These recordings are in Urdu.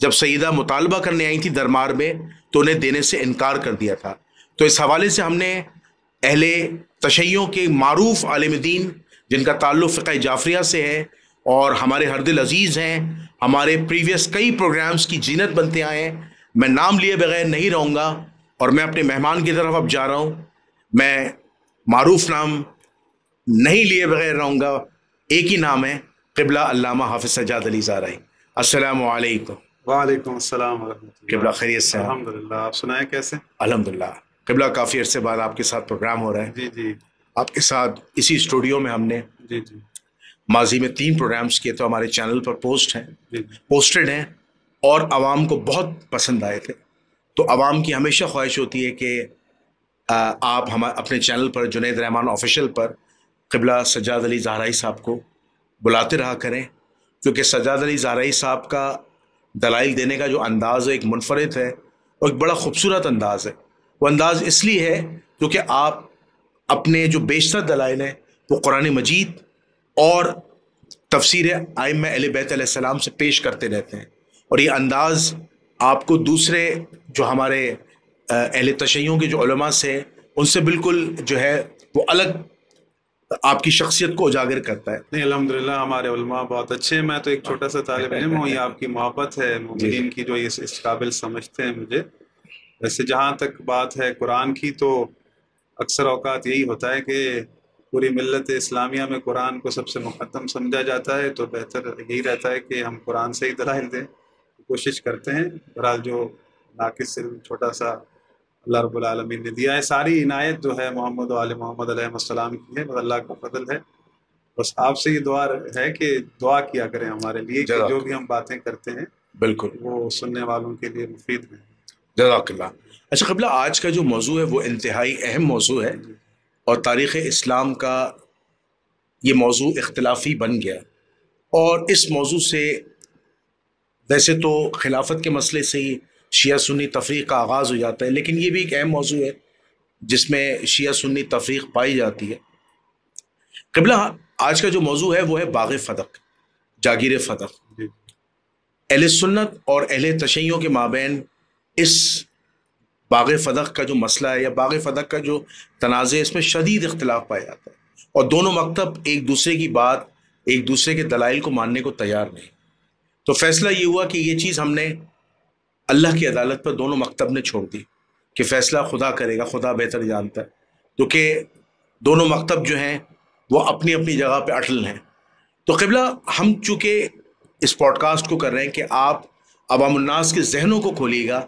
جب سیدہ مطالبہ کرنے آئی تھی دربار میں تو انہیں دینے سے انکار کر دیا تھا۔ تو اس حوالے سے ہم نے اہل تشیع کے معروف عالم دین جن کا تعلق فقہ جعفریہ سے ہے اور ہمارے ہر دل عزیز ہیں، ہمارے پریویس کئی پروگرامز کی زینت بنتے آئے ہیں، میں نام لیے بغیر نہیں رہوں گا اور میں اپنے مہمان کی طرف اب جا رہا ہوں، میں معروف نام نہیں لیے بغیر رہوں گا، ایک ہی نام ہے، قبلہ علامہ حافظ سجاد علی زارعی۔ السلام علیکم۔ وعلیکم السلام ورحمۃ اللہ۔ قبلہ خیریت سے؟ الحمدللہ، آپ سنائیں کیسے؟ الحمدللہ۔ قبلہ کافی عرصے بعد آپ کے ساتھ پروگرام ہو رہا ہے۔ جی جی آپ کے ساتھ اسی اسٹوڈیو میں ہم نے جی جی ماضی میں 3 پروگرامز کیے تو ہمارے چینل پر جی پوسٹڈ ہیں اور عوام کو بہت پسند آئے تھے۔ تو عوام کی ہمیشہ خواہش ہوتی ہے کہ آپ اپنے چینل پر جنید رحمان آفیشیل پر قبلہ سجاد علی زارعی صاحب کو بلاتے رہا کریں، کیونکہ سجاد علی زارعی صاحب کا دلائل دینے کا جو انداز ہے ایک منفرد ہے اور ایک بڑا خوبصورت انداز ہے۔ وہ انداز اس لیے ہے کیونکہ آپ اپنے جو بیشتر دلائل ہیں وہ قرآن مجید اور تفسیر ائمہ اہل بیت علیہ السلام سے پیش کرتے رہتے ہیں، اور یہ انداز آپ کو دوسرے جو ہمارے اہل تشیع کے جو علماء سے ان سے بالکل جو ہے وہ الگ آپ کی شخصیت کو اجاگر کرتا ہے۔ نہیں، الحمدللہ ہمارے علماء بہت اچھے ہیں۔ میں تو ایک چھوٹا سا طالب علم ہوں، یہ آپ کی محبت ہے مومنین کی جو اس قابل سمجھتے ہیں مجھے۔ ویسے جہاں تک بات ہے قرآن کی، تو اکثر اوقات یہی ہوتا ہے کہ پوری ملت اسلامیہ میں قرآن کو سب سے مقدم سمجھا جاتا ہے، تو بہتر یہی رہتا ہے کہ ہم قرآن سے ہی دلائل دیں، کوشش کرتے ہیں۔ بہرحال جو ناقص علم چھوٹا سا اللہ رب العالمین نے دیا ہے، ساری عنایت جو ہے محمد و آل محمد علیہ السلام کی ہے، بس اللہ کا فضل ہے۔ بس آپ سے یہ دعا ہے کہ دعا کیا کریں ہمارے لیے کہ جو بھی ہم باتیں کرتے ہیں بالکل وہ سننے والوں کے لیے مفید ہیں۔ جزاک اللہ۔ اچھا قبلہ، آج کا جو موضوع ہے وہ انتہائی اہم موضوع ہے اور تاریخ اسلام کا یہ موضوع اختلافی بن گیا، اور اس موضوع سے ویسے تو خلافت کے مسئلے سے ہی شیعہ سنی تفریق کا آغاز ہو جاتا ہے، لیکن یہ بھی ایک اہم موضوع ہے جس میں شیعہ سنی تفریق پائی جاتی ہے۔ قبلہ، آج کا جو موضوع ہے وہ ہے باغ فدق، جاگیر فدق۔ اہل سنت اور اہل تشیع کے مابین اس باغ فدق کا جو مسئلہ ہے یا باغ فدق کا جو تنازع ہے، اس میں شدید اختلاف پایا جاتا ہے، اور دونوں مکتب ایک دوسرے کی بات، ایک دوسرے کے دلائل کو ماننے کو تیار نہیں۔ تو فیصلہ یہ ہوا کہ یہ چیز ہم نے اللہ کی عدالت پر دونوں مکتب نے چھوڑ دی کہ فیصلہ خدا کرے گا، خدا بہتر جانتا ہے، کیونکہ دونوں مکتب جو ہیں وہ اپنی اپنی جگہ پہ اٹل ہیں۔ تو قبلہ، ہم چونکہ اس پوڈ کاسٹ کو کر رہے ہیں کہ آپ عوام الناس کے ذہنوں کو کھولیے گا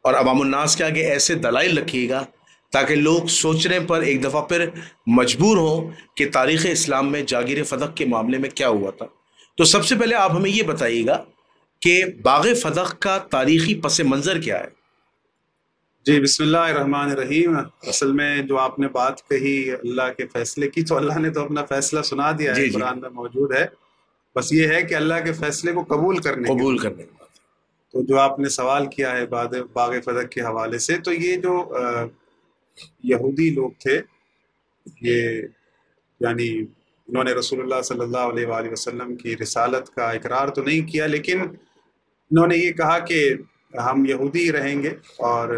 اور عوام الناس کے آگے ایسے دلائل رکھیے گا تاکہ لوگ سوچنے پر ایک دفعہ پھر مجبور ہوں کہ تاریخ اسلام میں جاگیر فدق کے معاملے میں کیا ہوا تھا۔ تو سب سے پہلے آپ ہمیں یہ بتائیے گا کہ باغ فدق کا تاریخی پس منظر کیا ہے؟ جی، بسم اللہ الرحمن الرحیم۔ اصل میں جو آپ نے بات کہی اللہ کے فیصلے کی، تو اللہ نے تو اپنا فیصلہ سنا دیا ہے، قرآن میں موجود ہے، بس یہ ہے کہ اللہ کے فیصلے کو قبول کرنے کی بات۔ تو جو آپ نے سوال کیا ہے باغ فدق کے حوالے سے، تو یہ جو یہودی لوگ تھے، یہ یعنی انہوں نے رسول اللہ صلی اللہ علیہ وآلہ وسلم کی رسالت کا اقرار تو نہیں کیا، لیکن انہوں نے یہ کہا کہ ہم یہودی رہیں گے اور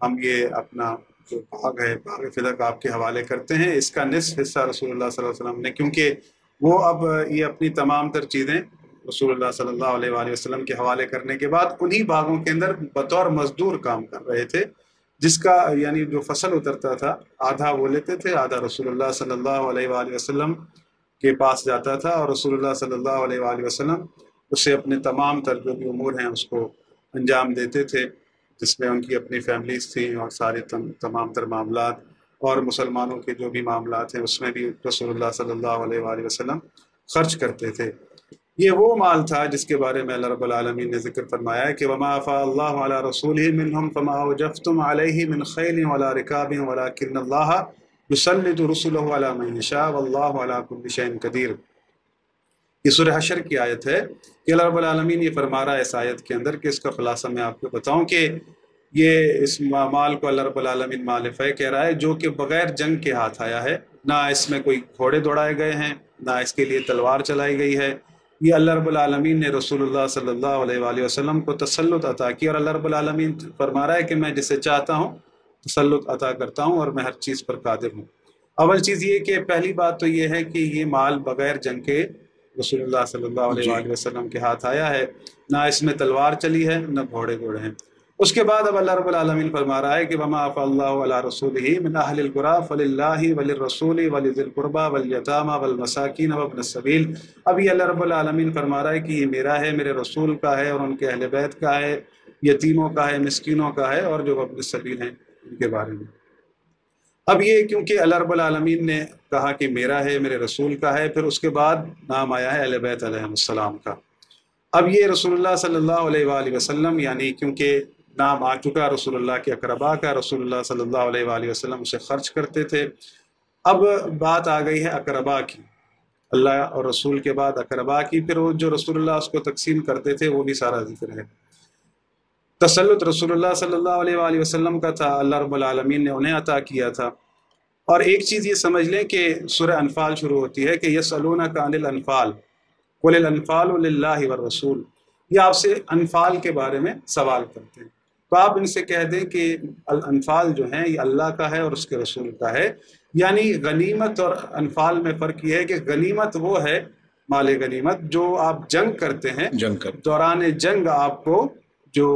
ہم یہ اپنا جو باغ ہے باغ فدق آپ کے حوالے کرتے ہیں، اس کا نصف حصہ رسول اللہ صلی اللہ علیہ وسلم نے، کیونکہ وہ اب یہ اپنی تمام تر چیزیں رسول اللہ صلی اللہ علیہ وآلہ وسلم کے حوالے کرنے کے بعد انہی باغوں کے اندر بطور مزدور کام کر رہے تھے، جس کا یعنی جو فصل اترتا تھا آدھا وہ لیتے تھے، آدھا رسول اللہ صلی اللہ علیہ وآلہ وسلم کے پاس جاتا تھا، اور رسول اللہ صلی اللہ علیہ وآلہ وسلم اسے اپنے تمام تر جو بھی امور ہیں اس کو انجام دیتے تھے، جس میں ان کی اپنی فیملیز تھیں اور سارے تمام تر معاملات، اور مسلمانوں کے جو بھی معاملات ہیں اس میں بھی رسول اللہ صلی اللہ علیہ وآلہ وسلم خرچ کرتے تھے۔ یہ وہ مال تھا جس کے بارے میں اللہ رب العالمین نے ذکر فرمایا ہے کہ وما افاء اللہ علی رسولہ منہم فما اوجفتم علیہ من خیل ولا رکاب ولکن اللہ یسلط رسلہ علی من یشاء واللہ علی کل شیء قدیر۔ یہ سورہ حشر کی آیت ہے کہ اللہ رب العالمین یہ فرما رہا ہے اس آیت کے اندر کہ اس کا خلاصہ میں آپ کو بتاؤں کہ یہ اس مال کو اللہ رب العالمین مال فے کہہ رہا ہے جو کہ بغیر جنگ کے ہاتھ آیا ہے، نہ اس میں کوئی گھوڑے دوڑائے گئے ہیں، نہ اس کے لیے تلوار چلائی گئی ہے، یہ اللہ رب العالمین نے رسول اللہ صلی اللہ علیہ وآلہ وسلم کو تسلط عطا کی، اور اللہ رب العالمین فرما رہا ہے کہ میں جسے چاہتا ہوں تسلط عطا کرتا ہوں اور میں ہر چیز پر قادر ہوں۔ اول چیز یہ کہ پہلی بات تو یہ ہے کہ یہ مال بغیر جنگ کے رسول اللہ صلی اللہ علیہ وآلہ وسلم کے ہاتھ آیا ہے، نہ اس میں تلوار چلی ہے نہ گھوڑے ہیں۔ اس کے بعد اب اللہ رب العالمین فرما رہا ہے کہ وما افاء اللہ علی رسولہ من اہل القری فللہ وللرسول ولذی القربی والیتامی والمساکین وابن السبیل۔ اب یہ اللہ رب العالمین فرما رہا ہے کہ یہ میرا ہے، میرے رسول کا ہے، اور ان کے اہل بیت کا ہے، یتیموں کا ہے، مسکینوں کا ہے، اور جو ابن السبیل ہیں ان کے بارے میں۔ اب یہ کیونکہ اللہ رب العالمین نے کہا کہ میرا ہے، میرے رسول کا ہے، پھر اس کے بعد نام آیا ہے اہل بیت علیہم السلام کا۔ اب یہ رسول اللہ صلی اللہ علیہ وآلہ وسلم، یعنی کیونکہ نام آ چکا رسول اللہ کے اقربا کا، رسول اللہ صلی اللہ علیہ وآلہ وسلم اسے خرچ کرتے تھے۔ اب بات آ گئی ہے اقربا کی، اللہ اور رسول کے بعد اقربا کی، پھر وہ جو رسول اللہ اس کو تقسیم کرتے تھے وہ بھی سارا ذکر ہے۔ تسلط رسول اللہ صلی اللہ علیہ وآلہ وسلم کا تھا، اللہ رب العالمین نے انہیں عطا کیا تھا۔ اور ایک چیز یہ سمجھ لیں کہ سورہ انفال شروع ہوتی ہے کہ یسألونک عن الانفال قل الانفال للہ والرسول، یہ آپ سے انفال کے بارے میں سوال کرتے ہیں، تو آپ ان سے کہہ دیں کہ الانفال جو ہیں یہ اللہ کا ہے اور اس کے رسول کا ہے۔ یعنی غنیمت اور انفال میں فرق یہ ہے کہ غنیمت وہ ہے، مال غنیمت، جو آپ جنگ کرتے ہیں، دوران جنگ آپ کو جو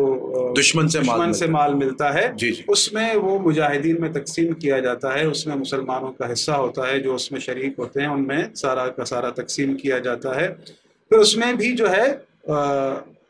دشمن سے مال ملتا ہے، اس میں وہ مجاہدین میں تقسیم کیا جاتا ہے، اس میں مسلمانوں کا حصہ ہوتا ہے، جو اس میں شریک ہوتے ہیں ان میں سارا کا سارا تقسیم کیا جاتا ہے۔ پھر اس میں بھی جو ہے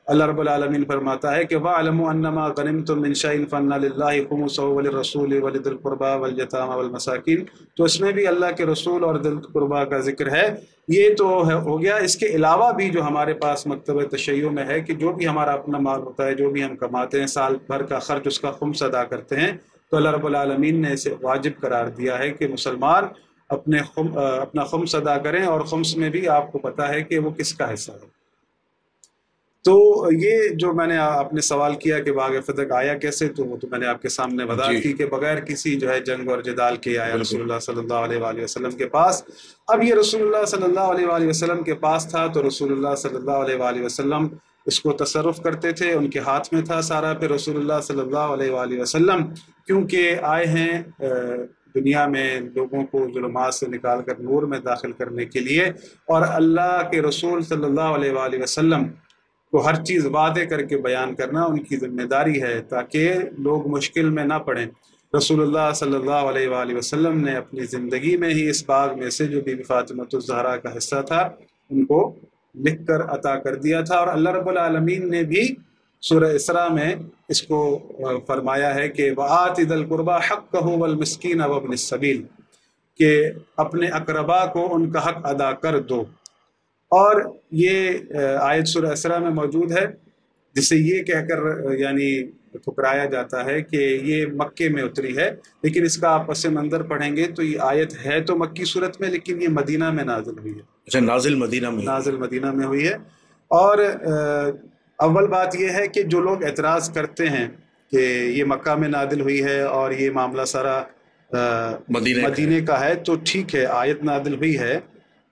اللہ رب العالمین فرماتا ہے کہ وَاعْلَمُوا أَنَّمَا غَنِمْتُم مِّن شَيْءٍ فَأَنَّ لِلَّهِ خُمُسَهُ وَلِلرَّسُولِ وَلِذِي الْقُرْبَى وَالْيَتَامَى وَالْمَسَاكِينِ، تو اس میں بھی اللہ کے رسول اور ذی القربیٰ کا ذکر ہے۔ یہ تو ہو گیا۔ اس کے علاوہ بھی جو ہمارے پاس مکتبہ تشیع میں ہے کہ جو بھی ہمارا اپنا مال ہوتا ہے، جو بھی ہم کماتے ہیں، سال بھر کا خرچ اس کا خمس ادا کرتے ہیں، تو اللہ رب العالمین نے اسے واجب قرار دیا ہے کہ مسلمان اپنا خمس ادا کریں، اور خمس میں بھی آپ کو پتہ ہے کہ وہ کس کا حصہ ہے۔ تو یہ جو میں نے آپ نے سوال کیا کہ باغ فتح آیا کیسے، تو وہ تو میں نے آپ کے سامنے وضاحت کی کہ بغیر کسی جو ہے جنگ اور جدال کے آیا رسول اللہ صلی اللہ علیہ وآلہ وسلم کے پاس۔ اب یہ رسول اللہ صلی اللہ علیہ وآلہ وسلم کے پاس تھا، تو رسول اللہ صلی اللہ علیہ وآلہ وسلم اس کو تصرف کرتے تھے، ان کے ہاتھ میں تھا سارا۔ پھر رسول اللہ صلی اللہ علیہ وآلہ وسلم کیونکہ آئے ہیں دنیا میں لوگوں کو ظلمات سے نکال کر نور میں داخل کرنے کے لیے، اور اللہ کے رسول صلی اللہ علیہ وآلہ وسلم کو ہر چیز وعدے کر کے بیان کرنا ان کی ذمہ داری ہے، تاکہ لوگ مشکل میں نہ پڑیں۔ رسول اللہ صلی اللہ علیہ وآلہ وسلم نے اپنی زندگی میں ہی اس باغ میں سے جو بی بی فاطمۃ الزہرا کا حصہ تھا ان کو لکھ کر عطا کر دیا تھا۔ اور اللہ رب العالمین نے بھی سورہ اسراء میں اس کو فرمایا ہے کہ وَآتِ ذِی الْقُرْبَى حَقَّهُ وَالْمِسْكِينَ وَابْنِ السَّبِيلِ، کہ اپنے اقربا کو ان کا حق ادا کر دو۔ اور یہ آیت سورہ اسراء میں موجود ہے، جسے یہ کہہ کر یعنی ٹھکرایا جاتا ہے کہ یہ مکے میں اتری ہے، لیکن اس کا آپ پس منظر پڑھیں گے تو یہ آیت ہے تو مکی صورت میں، لیکن یہ مدینہ میں نازل ہوئی ہے۔ اچھا، نازل مدینہ میں ہوئی ہے۔ اور اول بات یہ ہے کہ جو لوگ اعتراض کرتے ہیں کہ یہ مکہ میں نازل ہوئی ہے اور یہ معاملہ سارا مدینے کا ہے، تو ٹھیک ہے آیت نازل ہوئی ہے،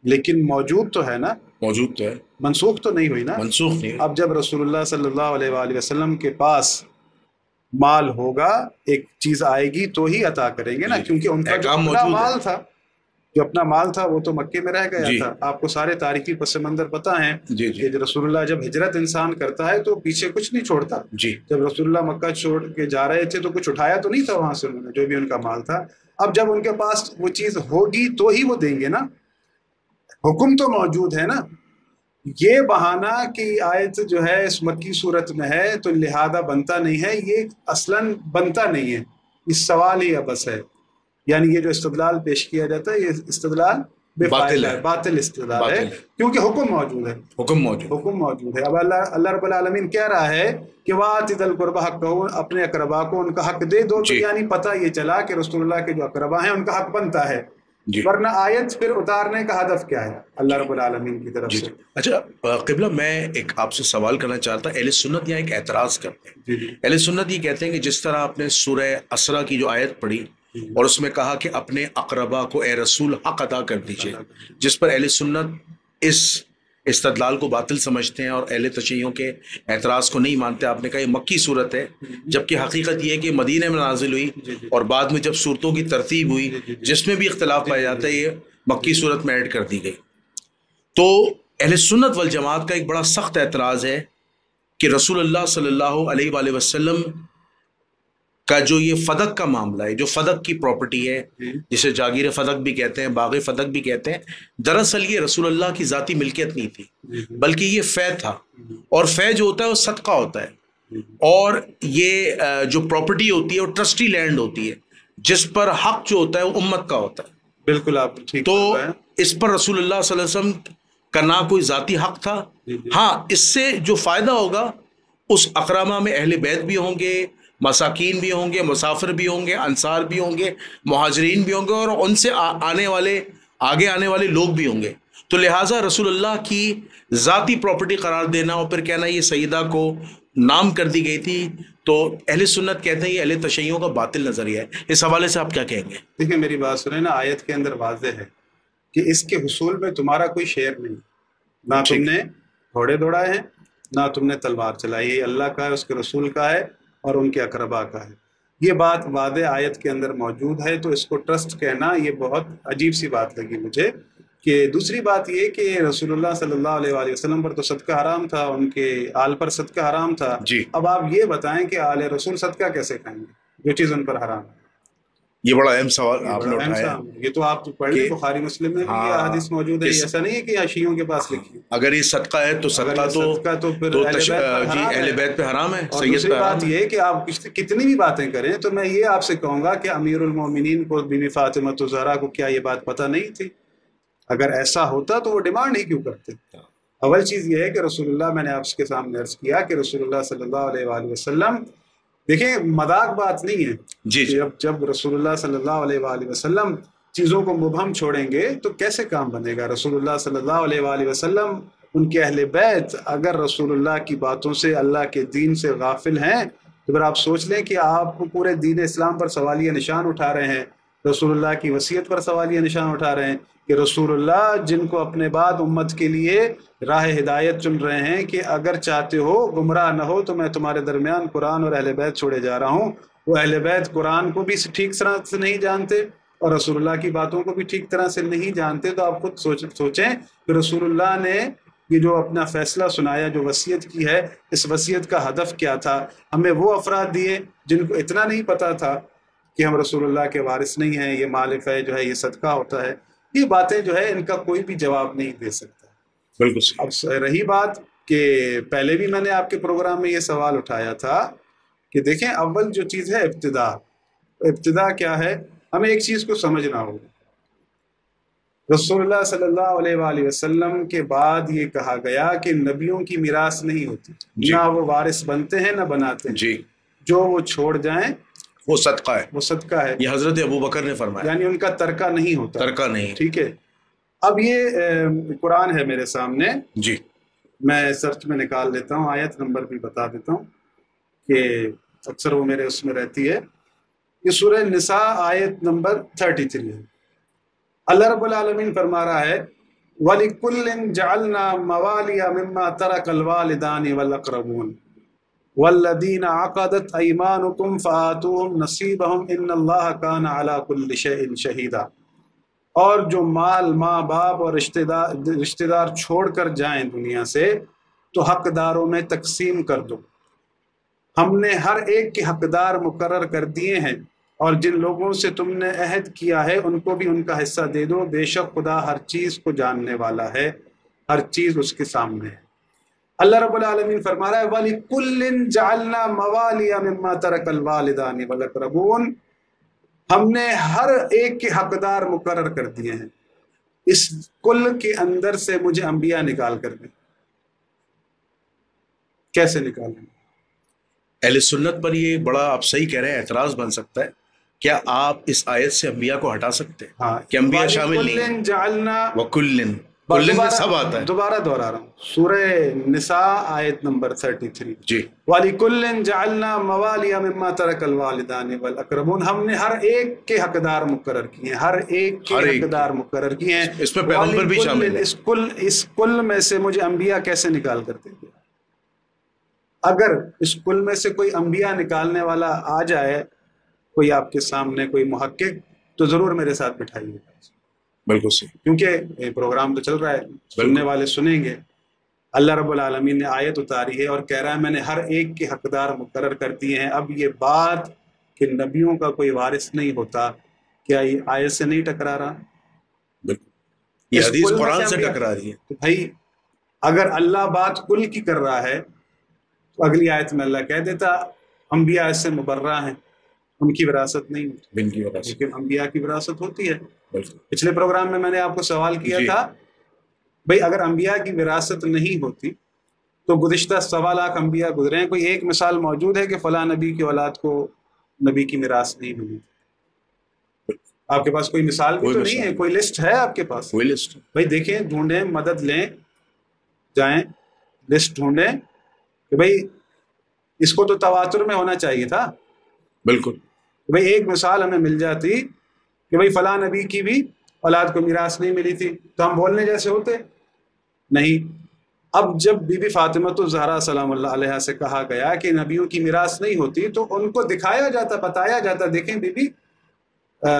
لیکن موجود تو ہے نا، موجود تو ہے، منسوخ تو نہیں ہوئی نا، منسوخ نہیں۔ اب جب رسول اللہ صلی اللہ علیہ وآلہ وسلم کے پاس مال ہوگا، ایک چیز آئے گی تو ہی عطا کریں گے نا، کیونکہ ان کا جو اپنا مال تھا، وہ تو مکے میں رہ گیا تھا۔ آپ کو سارے تاریخی پس منظر پتہ ہیں کہ رسول اللہ جب ہجرت انسان کرتا ہے تو پیچھے کچھ نہیں چھوڑتا۔ جب رسول اللہ مکہ چھوڑ کے جا رہے تھے تو کچھ اٹھایا تو نہیں تھا وہاں سے انہوں نے، جو بھی ان کا مال تھا۔ اب جب ان کے پاس وہ چیز ہوگی تو ہی وہ دیں گے نا، حکم تو موجود ہے نا۔ یہ بہانہ کی آیت جو ہے اس مکی صورت میں ہے تو لہذا بنتا نہیں ہے، یہ اصلاً بنتا نہیں ہے، اس سوال ہی بس ہے۔ یعنی یہ جو استدلال پیش کیا جاتا ہے یہ استدلال باطل استدلال ہے، کیونکہ حکم موجود ہے۔ اب اللہ رب العالمین کہہ رہا ہے کہ وَآتِ ذِی الْقُرْبَى حَقَّهُ، اپنے اقربا کو ان کا حق دے دو، تو یعنی پتہ یہ چلا کہ رسول اللہ کے جو اقربا ہیں ان کا حق بنتا ہے، ورنہ آیت پھر اتارنے کا ہدف کیا ہے اللہ رب العالمین کی طرف سے۔ اچھا قبلہ، میں ایک آپ سے سوال کرنا چاہتا ہوں۔ اہل سنت یہاں ایک اعتراض کرتے ہیں، اہل سنت یہ کہتے ہیں کہ جس طرح آپ نے سورہ اسراء کی جو آیت پڑھی اور اس میں کہا کہ اپنے اقربا کو اے رسول حق ادا کر دیجئے، جس پر اہل سنت اس استدلال کو باطل سمجھتے ہیں اور اہل تشیعوں کے اعتراض کو نہیں مانتے. آپ نے کہا یہ مکی صورت ہے، جبکہ حقیقت یہ ہے کہ مدینہ میں نازل ہوئی اور بعد میں جب صورتوں کی ترتیب ہوئی جس میں بھی اختلاف پایا جاتا ہے یہ مکی صورت میں ایڈ کر دی گئی. تو اہل سنت والجماعت کا ایک بڑا سخت اعتراض ہے کہ رسول اللہ صلی اللہ علیہ وآلہ وسلم کا جو یہ فدق کا معاملہ ہے، جو فدق کی پراپرٹی ہے جسے جاگیر فدق بھی کہتے ہیں، باغ فدق بھی کہتے ہیں، دراصل یہ رسول اللہ کی ذاتی ملکیت نہیں تھی بلکہ یہ فے تھا. اور فے جو ہوتا ہے وہ صدقہ ہوتا ہے، اور یہ جو پراپرٹی ہوتی ہے وہ ٹرسٹی لینڈ ہوتی ہے جس پر حق جو ہوتا ہے وہ امت کا ہوتا ہے. بالکل آپ ٹھیک. تو اس پر رسول اللہ صلی اللہ علیہ وسلم کا نہ کوئی ذاتی حق تھا. ہاں اس سے جو فائدہ ہوگا اس اقرامہ میں اہل بیت بھی ہوں گے، مساکین بھی ہوں گے، مسافر بھی ہوں گے، انصار بھی ہوں گے، مہاجرین بھی ہوں گے، اور ان سے آگے آنے والے لوگ بھی ہوں گے. تو لہٰذا رسول اللہ کی ذاتی پراپرٹی قرار دینا اور پھر کہنا یہ سیدہ کو نام کر دی گئی تھی، تو اہل سنت کہتے ہیں یہ اہل تشیعوں کا باطل نظریہ ہے. اس حوالے سے آپ کیا کہیں گے؟ دیکھیں میری بات سنیں نا، آیت کے اندر واضح ہے کہ اس کے حصول میں تمہارا کوئی شیئر نہیں، نہ تم نے گھوڑے دوڑائے ہیں نہ تم نے تلوار چلائی. یہ اللہ کا ہے، اس کے رسول کا ہے اور ان کے اقربا کا ہے. یہ بات واضح آیت کے اندر موجود ہے، تو اس کو ٹرسٹ کہنا یہ بہت عجیب سی بات لگی مجھے. کہ دوسری بات یہ کہ رسول اللہ صلی اللہ علیہ وآلہ وسلم پر تو صدقہ حرام تھا، ان کے آل پر صدقہ حرام تھا. اب آپ یہ بتائیں کہ آل رسول صدقہ کیسے کھائیں گے جو چیز ان پر حرام ہے؟ یہ بڑا اہم سوال آپ نے اٹھایا. یہ تو آپ پڑھ لیں، بخاری مسلم میں بھی یہ حدیث موجود ہے. ایسا نہیں ہے کہ شیعوں کے پاس لکھی. اگر یہ صدقہ ہے تو صدقہ تو پھر اہل بیت پہ حرام ہے. دوسری بات یہ کہ آپ کتنی بھی باتیں کریں تو میں یہ آپ سے کہوں گا کہ امیر المومنین کو بی بی فاطمہ الزہرا کو کیا یہ بات پتہ نہیں تھی؟ اگر ایسا ہوتا تو وہ ڈیمانڈ ہی کیوں کرتے؟ اول چیز یہ ہے کہ رسول اللہ، میں نے آپ کے سامنے عرض کیا کہ رسول اللہ صلی اللہ علیہ وآلہ وسلم، دیکھیں مذاق بات نہیں ہے. جب رسول اللہ صلی اللہ علیہ وآلہ وسلم چیزوں کو مبہم چھوڑیں گے تو کیسے کام بنے گا؟ رسول اللہ صلی اللہ علیہ وآلہ وسلم، ان کے اہل بیت اگر رسول اللہ کی باتوں سے، اللہ کے دین سے غافل ہیں تو پھر آپ سوچ لیں کہ آپ پورے دین اسلام پر سوالیہ نشان اٹھا رہے ہیں، رسول اللہ کی وصیت پر سوالیہ نشان اٹھا رہے ہیں کہ رسول اللہ جن کو اپنے بعد امت کے لیے راہ ہدایت چن رہے ہیں کہ اگر چاہتے ہو گمراہ نہ ہو تو میں تمہارے درمیان قرآن اور اہل بیت چھوڑے جا رہا ہوں. وہ اہل بیت قرآن کو بھی ٹھیک طرح سے نہیں جانتے اور رسول اللہ کی باتوں کو بھی ٹھیک طرح سے نہیں جانتے. تو آپ خود سوچیں کہ رسول اللہ نے یہ جو اپنا فیصلہ سنایا، جو وصیت کی ہے، اس وصیت کا ہدف کیا تھا؟ ہمیں وہ افراد دیے جن کو اتنا نہیں پتا تھا کہ ہم رسول اللہ کے وارث نہیں ہیں، یہ مال فے جو ہے یہ صدقہ ہوتا ہے. یہ باتیں جو ہے ان کا کوئی بھی جواب نہیں دے سکتا. بالکل. اب رہی بات کہ پہلے بھی میں نے آپ کے پروگرام میں یہ سوال اٹھایا تھا کہ دیکھیں اول جو چیز ہے ابتدا کیا ہے؟ ہمیں ایک چیز کو سمجھنا ہوگا. رسول اللہ صلی اللہ علیہ وآلہ وسلم کے بعد یہ کہا گیا کہ نبیوں کی میراث نہیں ہوتی، نہ وہ وارث بنتے ہیں نہ بناتے ہیں. جو وہ چھوڑ جائیں وہ صدقہ ہے، وہ صدقہ ہے. یہ حضرت ابو بکر نے فرمایا، یعنی ان کا ترکہ نہیں ہوتا. ترکہ نہیں. ٹھیک ہے. اب یہ قرآن ہے میرے سامنے، میں سرچ میں نکال لیتا ہوں، آیت نمبر بھی بتا دیتا ہوں کہ اکثر وہ میرے اس میں رہتی ہے. یہ سورہ نساء آیت نمبر 33 ہے. اللہ رب العالمین فرما رہا ہے وَلِكُلٍّ جَعَلْنَا مَوَالِيَ مِمَّا تَرَكَ الْوَالِدَانِ وَالْأَقْرَبُونَ وَالَّذِينَ عَقَدَتْ أَيْمَانُكُمْ فَآتُوهُمْ نَصِيبَهُمْ إِنَّ اللَّهَ كَانَ عَلَى كُلِّ شَيْءٍ شَهِيدًا. اور جو مال ماں باپ اور رشتہ دار چھوڑ کر جائیں دنیا سے تو حقداروں میں تقسیم کر دو. ہم نے ہر ایک کے حقدار مقرر کر دیے ہیں، اور جن لوگوں سے تم نے عہد کیا ہے ان کو بھی ان کا حصہ دے دو. بے شک خدا ہر چیز کو جاننے والا ہے، ہر چیز اس کے سامنے ہے. اللہ رب العالمین فرما رہا ہے وَلِكُلٍّ جَعَلْنَا مَوَالِيَ مِمَّا تَرَكَ الْوَالِدَانِ وَالْأَقْرَبُونَ. ہم نے ہر ایک کے حقدار مقرر کر دیے ہیں. اس کل کے اندر سے مجھے انبیاء نکال کر دیں. کیسے نکالیں؟ اہل سنت پر یہ بڑا آپ صحیح کہہ رہے ہیں اعتراض بن سکتا ہے. کیا آپ اس آیت سے انبیاء کو ہٹا سکتے ہیں؟ ہاں، کہ انبیاء شامل نہیں ہیں؟ جعلنا وکلن کلن میں سب آتا ہے. دوبارہ دہرا رہا ہوں, سورہ نساء آیت نمبر 33. جی. وَلِكُلٍّ جَعَلْنَا مَوَالِيَ مِمَّا تَرَكَ الْوَالِدَانِ وَالْأَقْرَبُونَ, ہم نے ہر ایک کے حقدار مقرر کیے ہیں, ہر ایک کے حقدار مقرر کیے ہیں. اس میں پیغمبر بھی شامل ہے. اس کل میں سے مجھے انبیاء کیسے نکال کر دیں گے؟ اگر اس کل میں سے کوئی انبیاء نکالنے والا آ جائے کوئی آپ کے سامنے, کوئی محقق, تو ضرور میرے ساتھ بٹھائیے گا. بالکل صحیح, کیونکہ یہ پروگرام تو چل رہا ہے, سننے والے سنیں گے. اللہ رب العالمین نے آیت اتاری ہے اور کہہ رہا ہے میں نے ہر ایک کے حقدار مقرر کر دیے ہیں. اب یہ بات کہ نبیوں کا کوئی وارث نہیں ہوتا, کیا یہ آیت سے نہیں ٹکرا رہا؟ بالکل, یہ حدیث قرآن سے ٹکرا رہی ہے. تو بھائی اگر اللہ بات کل کی کر رہا ہے تو اگلی آیت میں اللہ کہہ دیتا انبیاء اس سے مبرہ ہیں, ان کی وراثت نہیں ہوتی. ان کی وراثت, لیکن انبیاء کی وراثت ہوتی ہے. بالکل. پچھلے پروگرام میں نے آپ کو سوال کیا تھا بھئی اگر انبیاء کی وراثت نہیں ہوتی تو گزشتہ 1.25 لاکھ انبیاء گزرے ہیں, کوئی ایک مثال موجود ہے کہ فلاں نبی کی اولاد کو نبی کی میراث نہیں ملی؟ آپ کے پاس کوئی مثال بھی تو نہیں ہے, کوئی لسٹ ہے آپ کے پاس؟ کوئی لسٹ بھائی دیکھیں, ڈھونڈیں, مدد لیں, جائیں لسٹ ڈھونڈیں کہ بھئی اس کو تو تواتر میں ہونا چاہیے تھا. بالکل. بھئی ایک مثال ہمیں مل جاتی کہ بھئی فلاں نبی کی بھی اولاد کو میراث نہیں ملی تھی, تو ہم بولنے جیسے ہوتے نہیں. اب جب بی بی فاطمہ الزہرا سلام اللہ علیہا سے کہا گیا کہ نبیوں کی میراث نہیں ہوتی, تو ان کو دکھایا جاتا, بتایا جاتا دیکھیں بی بی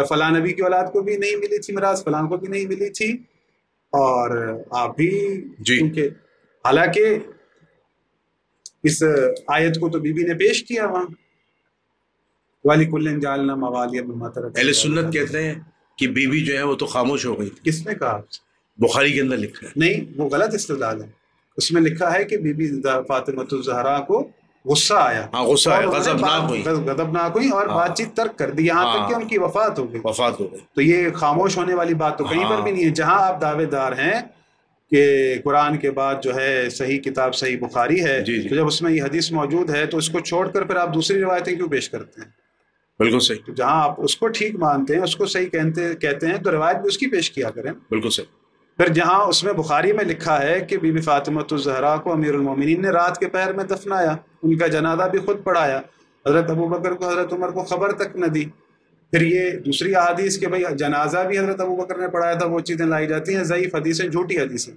فلاں نبی کی اولاد کو بھی نہیں ملی تھی میراث, فلاں کو بھی نہیں ملی تھی, اور آپ بھی کیونکہ حالانکہ اس آیت کو تو بی بی نے پیش کیا وہاں, وَلِكُلٍّ جَعَلْنَا مَوَالِيَ مِمَّا تَرَكَ. اہل سنت کہتے ہیں کہ بی بی جو ہے وہ تو خاموش ہو گئی تھی. کس نے کہا؟ بخاری کے اندر لکھا ہے. نہیں, وہ غلط استدلال ہے. اس میں لکھا ہے کہ بی بی فاطمہ الزہرا کو غصہ آیا, غصہ آیا, غضبناک ہوئی اور بات چیت ترک کر دی, یہاں تک کہ ان کی وفات ہو گئی. تو یہ خاموش ہونے والی بات تو کہیں پر بھی نہیں ہے. جہاں آپ دعوے دار ہیں کہ قرآن کے بعد جو ہے صحیح کتاب صحیح بخاری ہے, تو جب اس میں یہ حدیث موجود ہے تو اس کو چھوڑ کر پھر آپ دوسری روایتیں کیوں پیش کرتے ہیں؟ بالکل صحیح. تو جہاں آپ اس کو ٹھیک مانتے ہیں, اس کو صحیح کہتے ہیں, تو روایت بھی اس کی پیش کیا کریں. بالکل صحیح. پھر جہاں اس میں بخاری میں لکھا ہے کہ بی بی فاطمہ الزہرا کو امیر المومنین نے رات کے پہر میں دفنایا, ان کا جنازہ بھی خود پڑھایا, حضرت ابوبکر کو حضرت عمر کو خبر تک نہ دی. پھر یہ دوسری احادیث کہ بھئی جنازہ بھی حضرت ابوبکر نے پڑھایا تھا, وہ چیزیں لائی جاتی ہیں ضعیف حدیثیں, جھوٹی حدیثیں.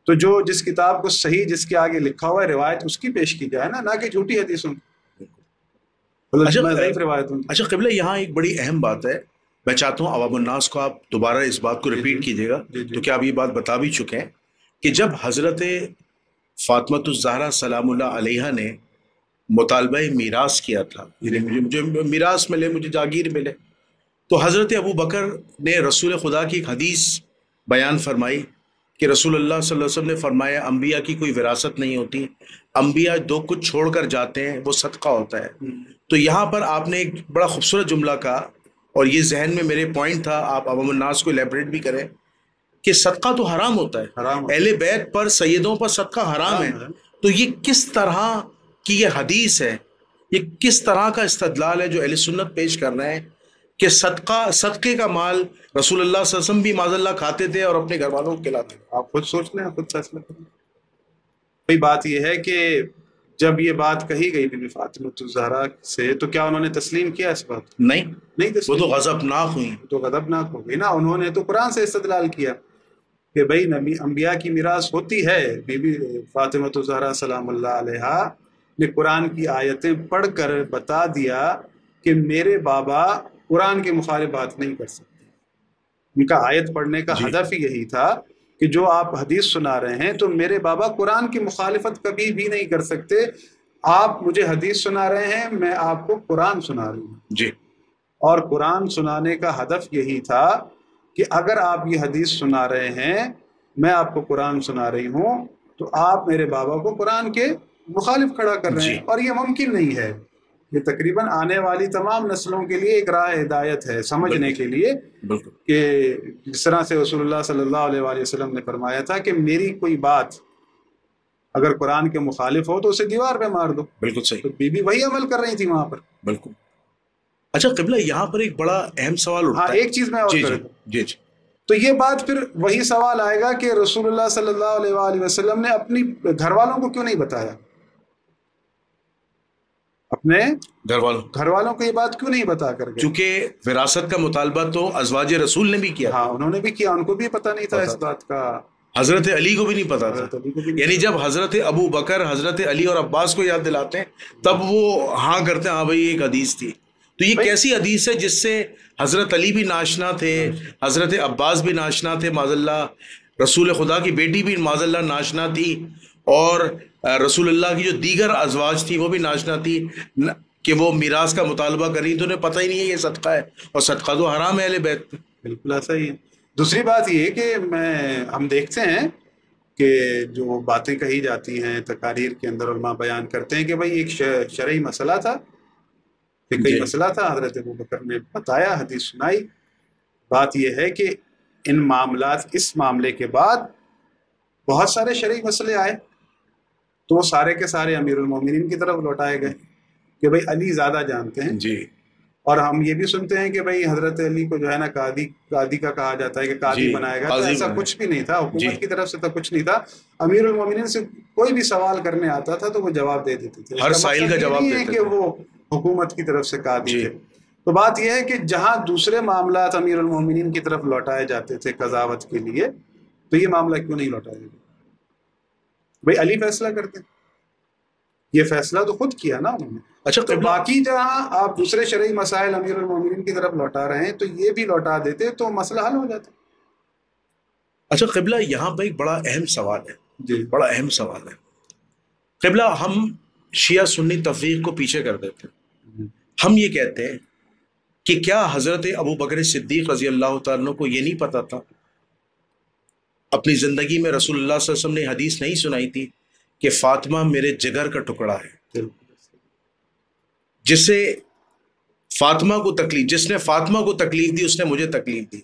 تو جو جس کتاب کو صحیح جس کے آگے لکھا ہوا ہے روایت اس کی پیش کی جائے نا, نہ کہ جھوٹی حدیثوں کی. اچھا قبلہ, یہاں ایک بڑی اہم بات ہے, میں چاہتا ہوں عوام الناس کو آپ دوبارہ اس بات کو ریپیٹ کیجیے گا, تو کیا آپ یہ بات بتا بھی چکے ہیں کہ جب حضرت فاطمہ الزہرا سلام اللہ علیہا نے مطالبہ میراث کیا تھا, مجھے میراث ملے, مجھے جاگیر ملے, تو حضرت ابو بکر نے رسول خدا کی ایک حدیث بیان فرمائی کہ رسول اللہ صلی اللہ علیہ وسلم نے فرمایا انبیاء کی کوئی وراثت نہیں ہوتی, انبیاء دو کچھ چھوڑ کر جاتے ہیں, وہ صدقہ ہوتا ہے. تو یہاں پر آپ نے ایک بڑا خوبصورت جملہ کہا, اور یہ ذہن میں میرے پوائنٹ تھا, آپ عوام الناس کو الیبریٹ بھی کریں کہ صدقہ تو حرام ہوتا ہے, اہل بیت پر سیدوں پر صدقہ حرام ہے. تو یہ کس طرح کی یہ حدیث ہے, یہ کس طرح کا استدلال ہے جو اہل سنت پیش کر رہے ہیں کہ صدقے کا مال رسول اللہ صلی اللہ علیہ وسلم بھی معاذ اللہ کھاتے تھے اور اپنے گھر والوں کو کھلاتے تھے؟ آپ خود سوچ لیں, خود فیصلہ کریں. بھئی بات یہ ہے کہ جب یہ بات کہی گئی بی بی فاطمہ الزہرا سے, تو کیا انہوں نے تسلیم کیا اس بات؟ نہیں, وہ تو غضبناک ہوئی. تو غضبناک ہو گئی نا. انہوں نے تو قرآن سے استدلال کیا کہ بھئی نبی انبیاء کی میراث ہوتی ہے. بی بی فاطمہ الزہرا سلام اللہ علیہا نے قرآن کی آیتیں پڑھ کر بتا دیا کہ میرے بابا قرآن کے مخالف بات نہیں کر سکتے. ان کا آیت پڑھنے کا ہدف ہی یہی تھا کہ جو آپ حدیث سنا رہے ہیں تو میرے بابا قرآن کی مخالفت کبھی بھی نہیں کر سکتے. آپ مجھے حدیث سنا رہے ہیں, میں آپ کو قرآن سنا رہی ہوں. جی. اور قرآن سنانے کا ہدف یہی تھا کہ اگر آپ یہ حدیث سنا رہے ہیں, میں آپ کو قرآن سنا رہی ہوں, تو آپ میرے بابا کو قرآن کے مخالف کھڑا کر رہے ہیں. اور یہ ممکن نہیں ہے. یہ تقریباً آنے والی تمام نسلوں کے لیے ایک راہ ہدایت ہے سمجھنے کے لیے کہ جس طرح سے رسول اللہ صلی اللہ علیہ وآلہ وسلم نے فرمایا تھا کہ میری کوئی بات اگر قرآن کے مخالف ہو تو اسے دیوار پہ مار دو. بالکل صحیح. تو بی بی وہی عمل کر رہی تھی وہاں پر. بالکل. اچھا قبلہ, یہاں پر ایک بڑا اہم سوال اٹھتا ہے. ایک چیز میں اور کر دوں. جی. تو یہ بات پھر وہی سوال آئے گا کہ رسول اللہ صلی اللہ علیہ وآلہ وسلم نے اپنی گھر والوں کو کیوں نہیں بتایا؟ اپنے گھر والوں کو یہ بات کیوں نہیں بتا کر گئے؟ چونکہ وراثت کا مطالبہ تو ازواج رسول نے بھی کیا. ہاں انہوں نے بھی کیا، ان کو بھی پتہ نہیں تھا اس بات کا. حضرت علی کو بھی نہیں پتا تھا. یعنی جب حضرت ابو بکر حضرت علی اور عباس کو یاد دلاتے ہیں تب وہ ہاں کرتے ہیں، ہاں بھائی ایک حدیث تھی. تو یہ کیسی حدیث ہے جس سے حضرت علی بھی ناشنا تھے، حضرت عباس بھی ناشنا تھے معاذ اللہ، رسول خدا کی بیٹی بھی معاذ اللہ ناشنا تھی، اور رسول اللہ کی جو دیگر ازواج تھی وہ بھی ناشنا تھی کہ وہ میراث کا مطالبہ کری، تو انہیں پتہ ہی نہیں ہے یہ صدقہ ہے، اور صدقہ تو حرام ہے اہل بیت. بالکل ایسا ہی ہے. دوسری بات یہ کہ ہم دیکھتے ہیں کہ جو باتیں کہی جاتی ہیں تقاریر کے اندر، علماء بیان کرتے ہیں کہ بھائی ایک شرعی مسئلہ تھا، فقہی مسئلہ تھا، حضرت ابو بکر نے بتایا، حدیث سنائی. بات یہ ہے کہ ان معاملات، اس معاملے کے بعد بہت سارے شرعی مسئلے آئے تو وہ سارے کے سارے امیر المومنین کی طرف لوٹائے گئے کہ بھائی علی زیادہ جانتے ہیں. جی. اور ہم یہ بھی سنتے ہیں کہ بھائی حضرت علی کو جو ہے نا قاضی کا کہا جاتا ہے کہ قاضی بنائے گا. تو ایسا کچھ بھی نہیں تھا، حکومت کی طرف سے تو کچھ نہیں تھا. امیر المومنین سے کوئی بھی سوال کرنے آتا تھا تو وہ جواب دے دیتے تھے، ہر سائل کا جواب دیتے تھے کہ وہ حکومت کی طرف سے قاضی تھے. تو بات یہ ہے کہ جہاں دوسرے معاملات امیر المومنین کی طرف لوٹائے جاتے تھے قضاوت کے لیے، تو یہ معاملہ کیوں نہیں لوٹایا گیا؟ بھائی علی فیصلہ کرتے، یہ فیصلہ تو خود کیا نا انہوں نے. اچھا، تو باقی جہاں آپ دوسرے شرعی مسائل امیر المومنین کی طرف لوٹا رہے ہیں تو یہ بھی لوٹا دیتے تو مسئلہ حل ہو جاتا. اچھا قبلہ، یہاں پہ ایک بڑا اہم سوال ہے. جی بڑا اہم سوال ہے قبلہ. ہم شیعہ سنی تفریق کو پیچھے کر دیتے ہیں. ہم یہ کہتے ہیں کہ کیا حضرت ابو بکر صدیق رضی اللہ تعالیٰ عنہ کو یہ نہیں پتا تھا، اپنی زندگی میں رسول اللہ صلی اللہ علیہ وسلم نے حدیث نہیں سنائی تھی کہ فاطمہ میرے جگر کا ٹکڑا ہے، جس نے فاطمہ کو تکلیف دی اس نے مجھے تکلیف دی.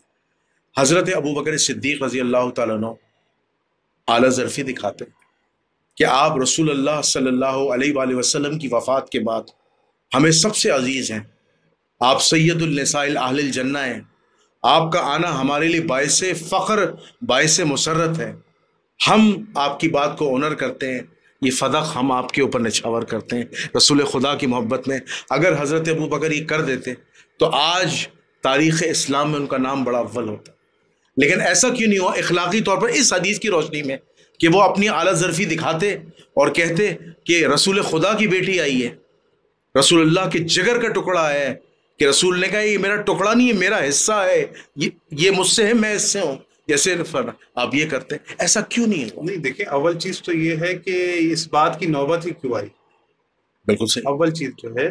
حضرت ابو بکر صدیق رضی اللہ تعالیٰ عنہ اعلیٰ ظرفی دکھاتے کہ آپ رسول اللہ صلی اللہ علیہ وآلہ وسلم کی وفات کے بعد ہمیں سب سے عزیز ہیں، آپ سید النساء اہل الجنہ ہیں، آپ کا آنا ہمارے لیے باعث فخر، باعث مسرت ہے. ہم آپ کی بات کو آنر کرتے ہیں، یہ فدق ہم آپ کے اوپر نچھاور کرتے ہیں رسول خدا کی محبت میں. اگر حضرت ابو بکر یہ کر دیتے تو آج تاریخ اسلام میں ان کا نام بڑا اول ہوتا. لیکن ایسا کیوں نہیں ہوا؟ اخلاقی طور پر اس حدیث کی روشنی میں کہ وہ اپنی اعلیٰ ظرفی دکھاتے اور کہتے کہ رسول خدا کی بیٹی آئی ہے، رسول اللہ کے جگر کا ٹکڑا ہے، کہ رسول نے کہا یہ میرا ٹکڑا نہیں ہے، میرا حصہ ہے، یہ مجھ سے ہے، میں اس سے ہوں. جیسے آپ یہ کرتے ہیں، ایسا کیوں نہیں ہے؟ نہیں دیکھیں، اول چیز تو یہ ہے کہ اس بات کی نوبت ہی کیوں آئی. بالکل صحیح. اول چیز جو ہے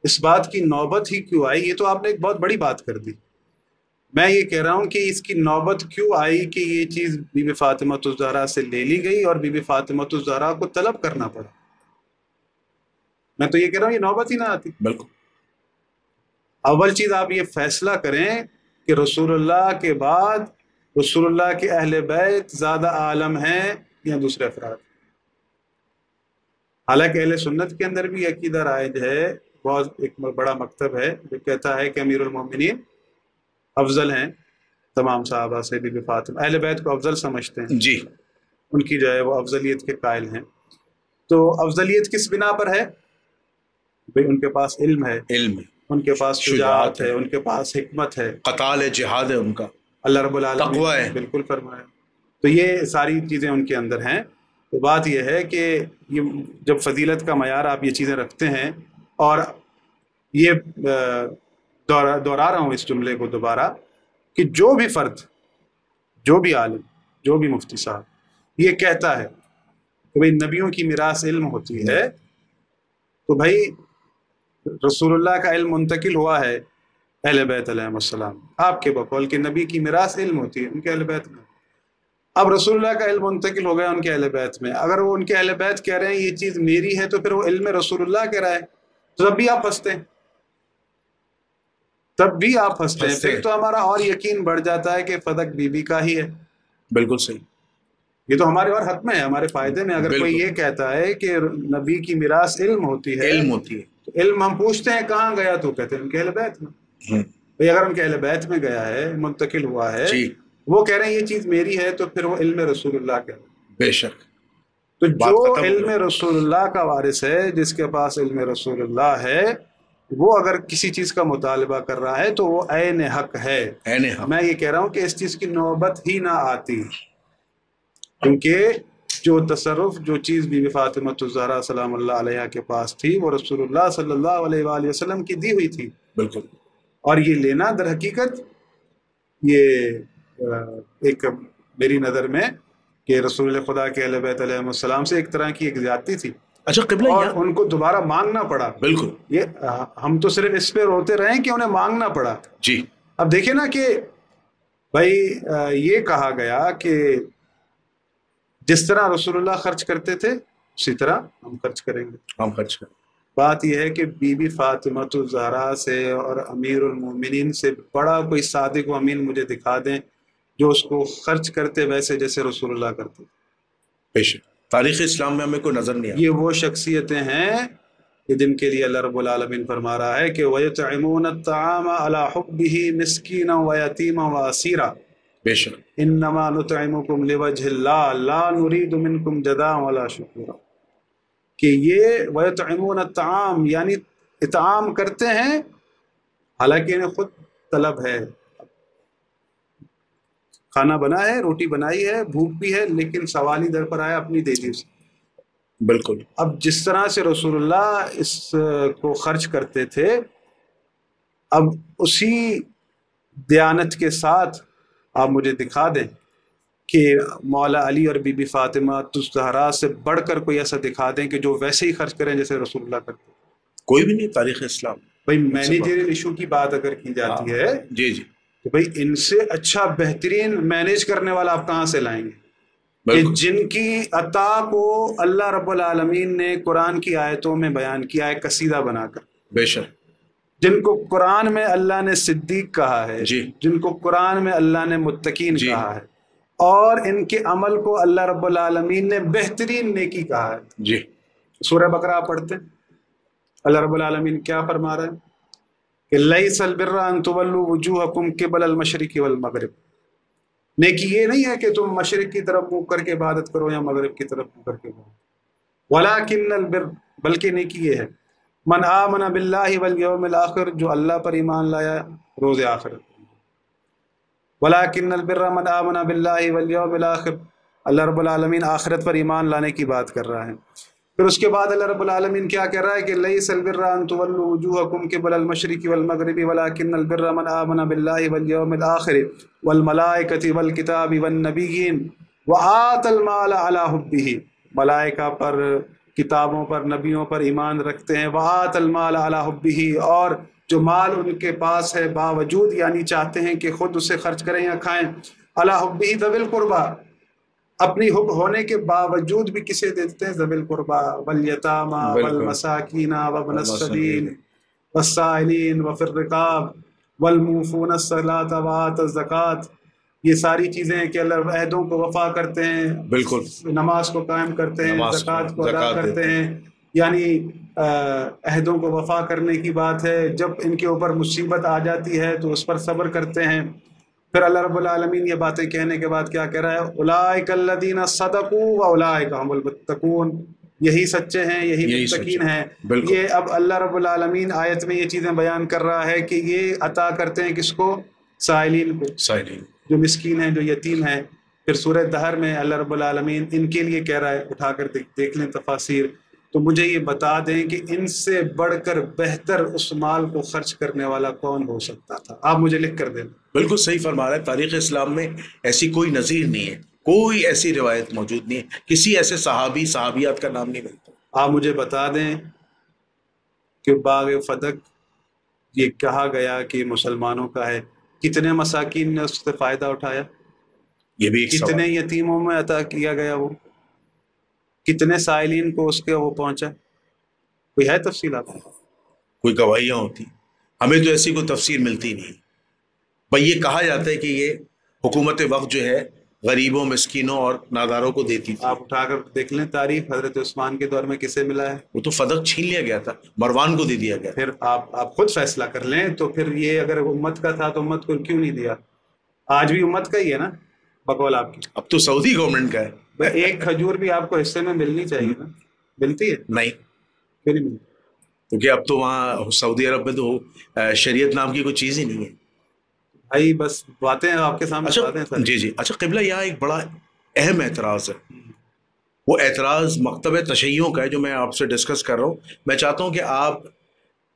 اس بات کی نوبت ہی کیوں آئی، یہ تو آپ نے ایک بہت بڑی بات کر دی. میں یہ کہہ رہا ہوں کہ اس کی نوبت کیوں آئی کہ یہ چیز بی بی فاطمۃ الزہرا سے لے لی گئی اور بی بی فاطمۃ الزہرا کو طلب کرنا پڑا. میں تو یہ کہہ رہا ہوں یہ نوبت ہی نہ آتی. بالکل. اول چیز آپ یہ فیصلہ کریں کہ رسول اللہ کے بعد رسول اللہ کے اہل بیت زیادہ عالم ہیں یا دوسرے افراد. حالانکہ اہل سنت کے اندر بھی عقیدہ رائج ہے، بہت ایک بڑا مکتب ہے جو کہتا ہے کہ امیر المومنین افضل ہیں تمام صحابہ سے. بی بی فاطمہ اہل بیت کو افضل سمجھتے ہیں، جی، ان کی جو ہے وہ افضلیت کے قائل ہیں. تو افضلیت کس بنا پر ہے؟ بھئی ان کے پاس علم ہے، ان کے پاس شجاعت ہے، ان کے پاس حکمت ہے، قتال ہے، جہاد ہے ان کا، اللہ رب العالمین تقویٰ ہے. بالکل فرمایا. تو یہ ساری چیزیں ان کے اندر ہیں. تو بات یہ ہے کہ یہ جب فضیلت کا معیار آپ یہ چیزیں رکھتے ہیں، اور یہ دہرا رہا ہوں اس جملے کو دوبارہ کہ جو بھی فرد، جو بھی عالم، جو بھی مفتی صاحب یہ کہتا ہے کہ بھئی نبیوں کی میراث علم ہوتی ہے، تو بھائی رسول اللہ کا علم منتقل ہوا ہے اہل بیت علیہ السلام. آپ کے بقول کہ نبی کی میراث علم ہوتی ہے ان کے اہل بیت میں. اب رسول اللہ کا علم منتقل ہو گیا ان کے اہل بیت میں. اگر وہ ان کے اہل بیت کہہ رہے ہیں یہ چیز میری ہے، تو پھر وہ علم رسول اللہ کہہ رہا ہے، تو تب بھی آپ پھنستے ہیں، پھر تو ہمارا اور یقین بڑھ جاتا ہے کہ فدق بی بی کا ہی ہے. بالکل صحیح. یہ تو ہمارے اور حق میں ہے، ہمارے فائدے میں. اگر کوئی یہ کہتا ہے کہ نبی کی میراث علم ہوتی ہے، تو علم ہم پوچھتے ہیں کہاں گیا، تو کہتے ہیں ان کے اہل بیت میں. بھئی اگر ان کے اہل بیت میں گیا ہے، منتقل ہوا ہے، وہ کہہ رہے ہیں یہ چیز میری ہے، تو پھر وہ علم رسول اللہ کہہ رہے ہیں۔ بے شک تو بات جو ختم ہو علم گئی۔ رسول اللہ کا وارث ہے، جس کے پاس علم رسول اللہ ہے، وہ اگر کسی چیز کا مطالبہ کر رہا ہے تو وہ عین حق ہے۔ عین حق۔ میں یہ کہہ رہا ہوں کہ اس چیز کی نوبت ہی نہ آتی، کیونکہ جو تصرف، جو چیز بی بی فاطمہ الزہرا سلام اللہ علیہا کے پاس تھی، وہ رسول اللہ صلی اللہ علیہ وآلہ وسلم کی دی ہوئی تھی۔ بالکل۔ اور یہ لینا در حقیقت یہ ایک میری نظر میں کہ رسول خدا کے اہل بیت علیہ السلام سے ایک طرح کی ایک زیادتی تھی، اچھا قبلہ اور یہاں ان کو دوبارہ مانگنا پڑا۔ بالکل یہ ہم تو صرف اس پہ روتے رہے کہ انہیں مانگنا پڑا۔ جی۔ اب دیکھیں نا کہ بھائی یہ کہا گیا کہ جس طرح رسول اللہ خرچ کرتے تھے اسی طرح ہم خرچ کریں گے۔ ہم خرچ کریں۔ بات یہ ہے کہ بی بی فاطمہ الزہرا سے اور امیر المومنین سے بڑا کوئی صادق و امین مجھے دکھا دیں جو اس کو خرچ کرتے ویسے جیسے رسول اللہ کرتے۔ بے شک تاریخ اسلام میں ہمیں کوئی نظر نہیں آتا۔ یہ وہ شخصیتیں ہیں کہ جن کے لیے اللہ رب العالمین فرما رہا ہے کہ وَيُطْعِمُونَ الطَّعَامَ عَلَى حُبِّهِ مِسْكِينًا وَيَتِيمًا وَأَسِيرًا بے شک انما نطعمکم لوجہ اللہ لا نرید منکم جزاء ولا شکورا، کہ یہ ویطعمون الطعام یعنی اطعام کرتے ہیں حالانکہ انہیں خود طلب ہے، کھانا بنا ہے، روٹی بنائی ہے، بھوک بھی ہے، لیکن سوال ہی در پر آیا اپنی دے دی اسے۔ بالکل۔ اب جس طرح سے رسول اللہ اس کو خرچ کرتے تھے، اب اسی دیانت کے ساتھ آپ مجھے دکھا دیں کہ مولا علی اور بی بی فاطمہ الزہرا سے بڑھ کر کوئی ایسا دکھا دیں کہ جو ویسے ہی خرچ کریں جیسے رسول اللہ کرتے۔ کوئی بھی نہیں تاریخ اسلام۔ بھائی مینیجریل ایشو کی بات اگر کی جاتی ہے جی جی تو بھائی ان سے اچھا بہترین مینیج کرنے والا آپ کہاں سے لائیں گے کہ بالکل جن کی عطا کو اللہ رب العالمین نے قرآن کی آیتوں میں بیان کیا ہے قصیدہ بنا کر، بے شک جن کو قرآن میں اللہ نے صدیق کہا ہے، جی جن کو قرآن میں اللہ نے متقین جی کہا ہے، اور ان کے عمل کو اللہ رب العالمین نے بہترین نیکی کہا ہے۔ جی سورہ بقرہ آپ پڑھتے ہیں، اللہ رب العالمین کیا فرما رہا ہے کہ لیس البر ان تولوا وجوہکم قبل المشرق والمغرب، نیکی یہ نہیں ہے کہ تم مشرق کی طرف منہ کر کے عبادت کرو یا مغرب کی طرف منہ کر کے ولکن البر، بلکہ نیکی یہ ہے من آمن باللہ والیوم الآخر، جو اللہ پر ایمان لایا روز آخرت۔ ولیکن البر من آمن باللہ والیوم الآخر، اللہ رب العالمین آخرت پر ایمان لانے کی بات کر رہا ہے۔ پھر اس کے بعد اللہ رب العالمین کیا کہہ رہا ہے کہ لیس البر ان تولوا وجوہکم قبل المشرق والمغرب ولکن البر من آمن باللہ والیوم الآخر والملائکۃ والکتاب والنبیین وآتى المال علی حبہ، ملائکہ پر، کتابوں پر، نبیوں پر ایمان رکھتے ہیں، وآتى المال علی حبہ، اور جو مال ان کے پاس ہے باوجود یعنی چاہتے ہیں کہ خود اسے خرچ کریں یا کھائیں، علی حبہ ذوی القربیٰ، اپنی حب ہونے کے باوجود بھی کسے دیتے ہیں؟ ذوی القربیٰ والیتامیٰ والمساکین وابن السبیل والسائلین وفی الرقاب والموفون الصلاۃ وآتوا الزکوٰۃ، یہ ساری چیزیں کہ اللہ عہدوں کو وفا کرتے ہیں، بالکل نماز کو قائم کرتے ہیں، زکوٰۃ کو ادا کرتے ہیں، یعنی عہدوں کو وفا کرنے کی بات ہے۔ جب ان کے اوپر مصیبت آ جاتی ہے تو اس پر صبر کرتے ہیں۔ پھر اللہ رب العالمین یہ باتیں کہنے کے بعد کیا کہہ رہا ہے؟ اولئک الذین صدقوا واولئک هم المتقون، یہی سچے ہیں، یہی متقین ہیں۔ یہ اب اللہ رب العالمین آیت میں یہ چیزیں بیان کر رہا ہے کہ یہ عطا کرتے ہیں کس کو؟ سائلین کو، سائلین جو مسکین ہیں، جو یتیم ہیں۔ پھر سورہ دہر میں اللہ رب العالمین ان کے لیے کہہ رہا ہے، اٹھا کر دیکھ لیں تفاسیر، تو مجھے یہ بتا دیں کہ ان سے بڑھ کر بہتر اس مال کو خرچ کرنے والا کون ہو سکتا تھا؟ آپ مجھے لکھ کر دیں۔ بالکل صحیح فرما رہا ہے، تاریخ اسلام میں ایسی کوئی نظیر نہیں ہے، کوئی ایسی روایت موجود نہیں ہے، کسی ایسے صحابی صحابیات کا نام نہیں ملتا۔ آپ مجھے بتا دیں کہ باغ فتح یہ کہا گیا کہ مسلمانوں کا ہے، کتنے مساکین نے اس سے فائدہ اٹھایا؟ یہ بھی ایک کتنے سوال۔ یتیموں میں عطا کیا گیا؟ وہ کتنے سائلین کو اس کے وہ پہنچا؟ کوئی ہے تفصیلات؟ کوئی گواہیاں ہوتی، ہمیں تو ایسی کوئی تفسیر ملتی نہیں۔ بھائی یہ کہا جاتا ہے کہ یہ حکومت وقت جو ہے غریبوں، مسکینوں اور ناداروں کو دیتی تھی۔ آپ اٹھا کر دیکھ لیں تاریخ، حضرت عثمان کے دور میں کسے ملا ہے؟ وہ تو فتح چھین لیا گیا تھا، مروان کو دے دیا گیا۔ پھر آپ خود فیصلہ کر لیں، تو پھر یہ اگر امت کا تھا تو امت کو کیوں نہیں دیا؟ آج بھی امت کا ہی ہے نا۔ بقول آپ کی؟ اب تو سعودی گورنمنٹ کا ہے. بھائی ایک کھجور بھی آپ کو حصے میں ملنی چاہیے نا. ملتی ہے؟ نہیں, کیوں نہیں ملتی؟ کیونکہ اب تو وہاں سعودی عرب میں تو شریعت نام کی کوئی چیز ہی نہیں ہے. بھائی بس باتیں آپ کے سامنے باتیں اچھا سر. جی جی. اچھا قبلہ یہاں ایک بڑا اہم اعتراض ہے. وہ اعتراض مکتب تشیعوں کا ہے جو میں آپ سے ڈسکس کر رہا ہوں. میں چاہتا ہوں کہ آپ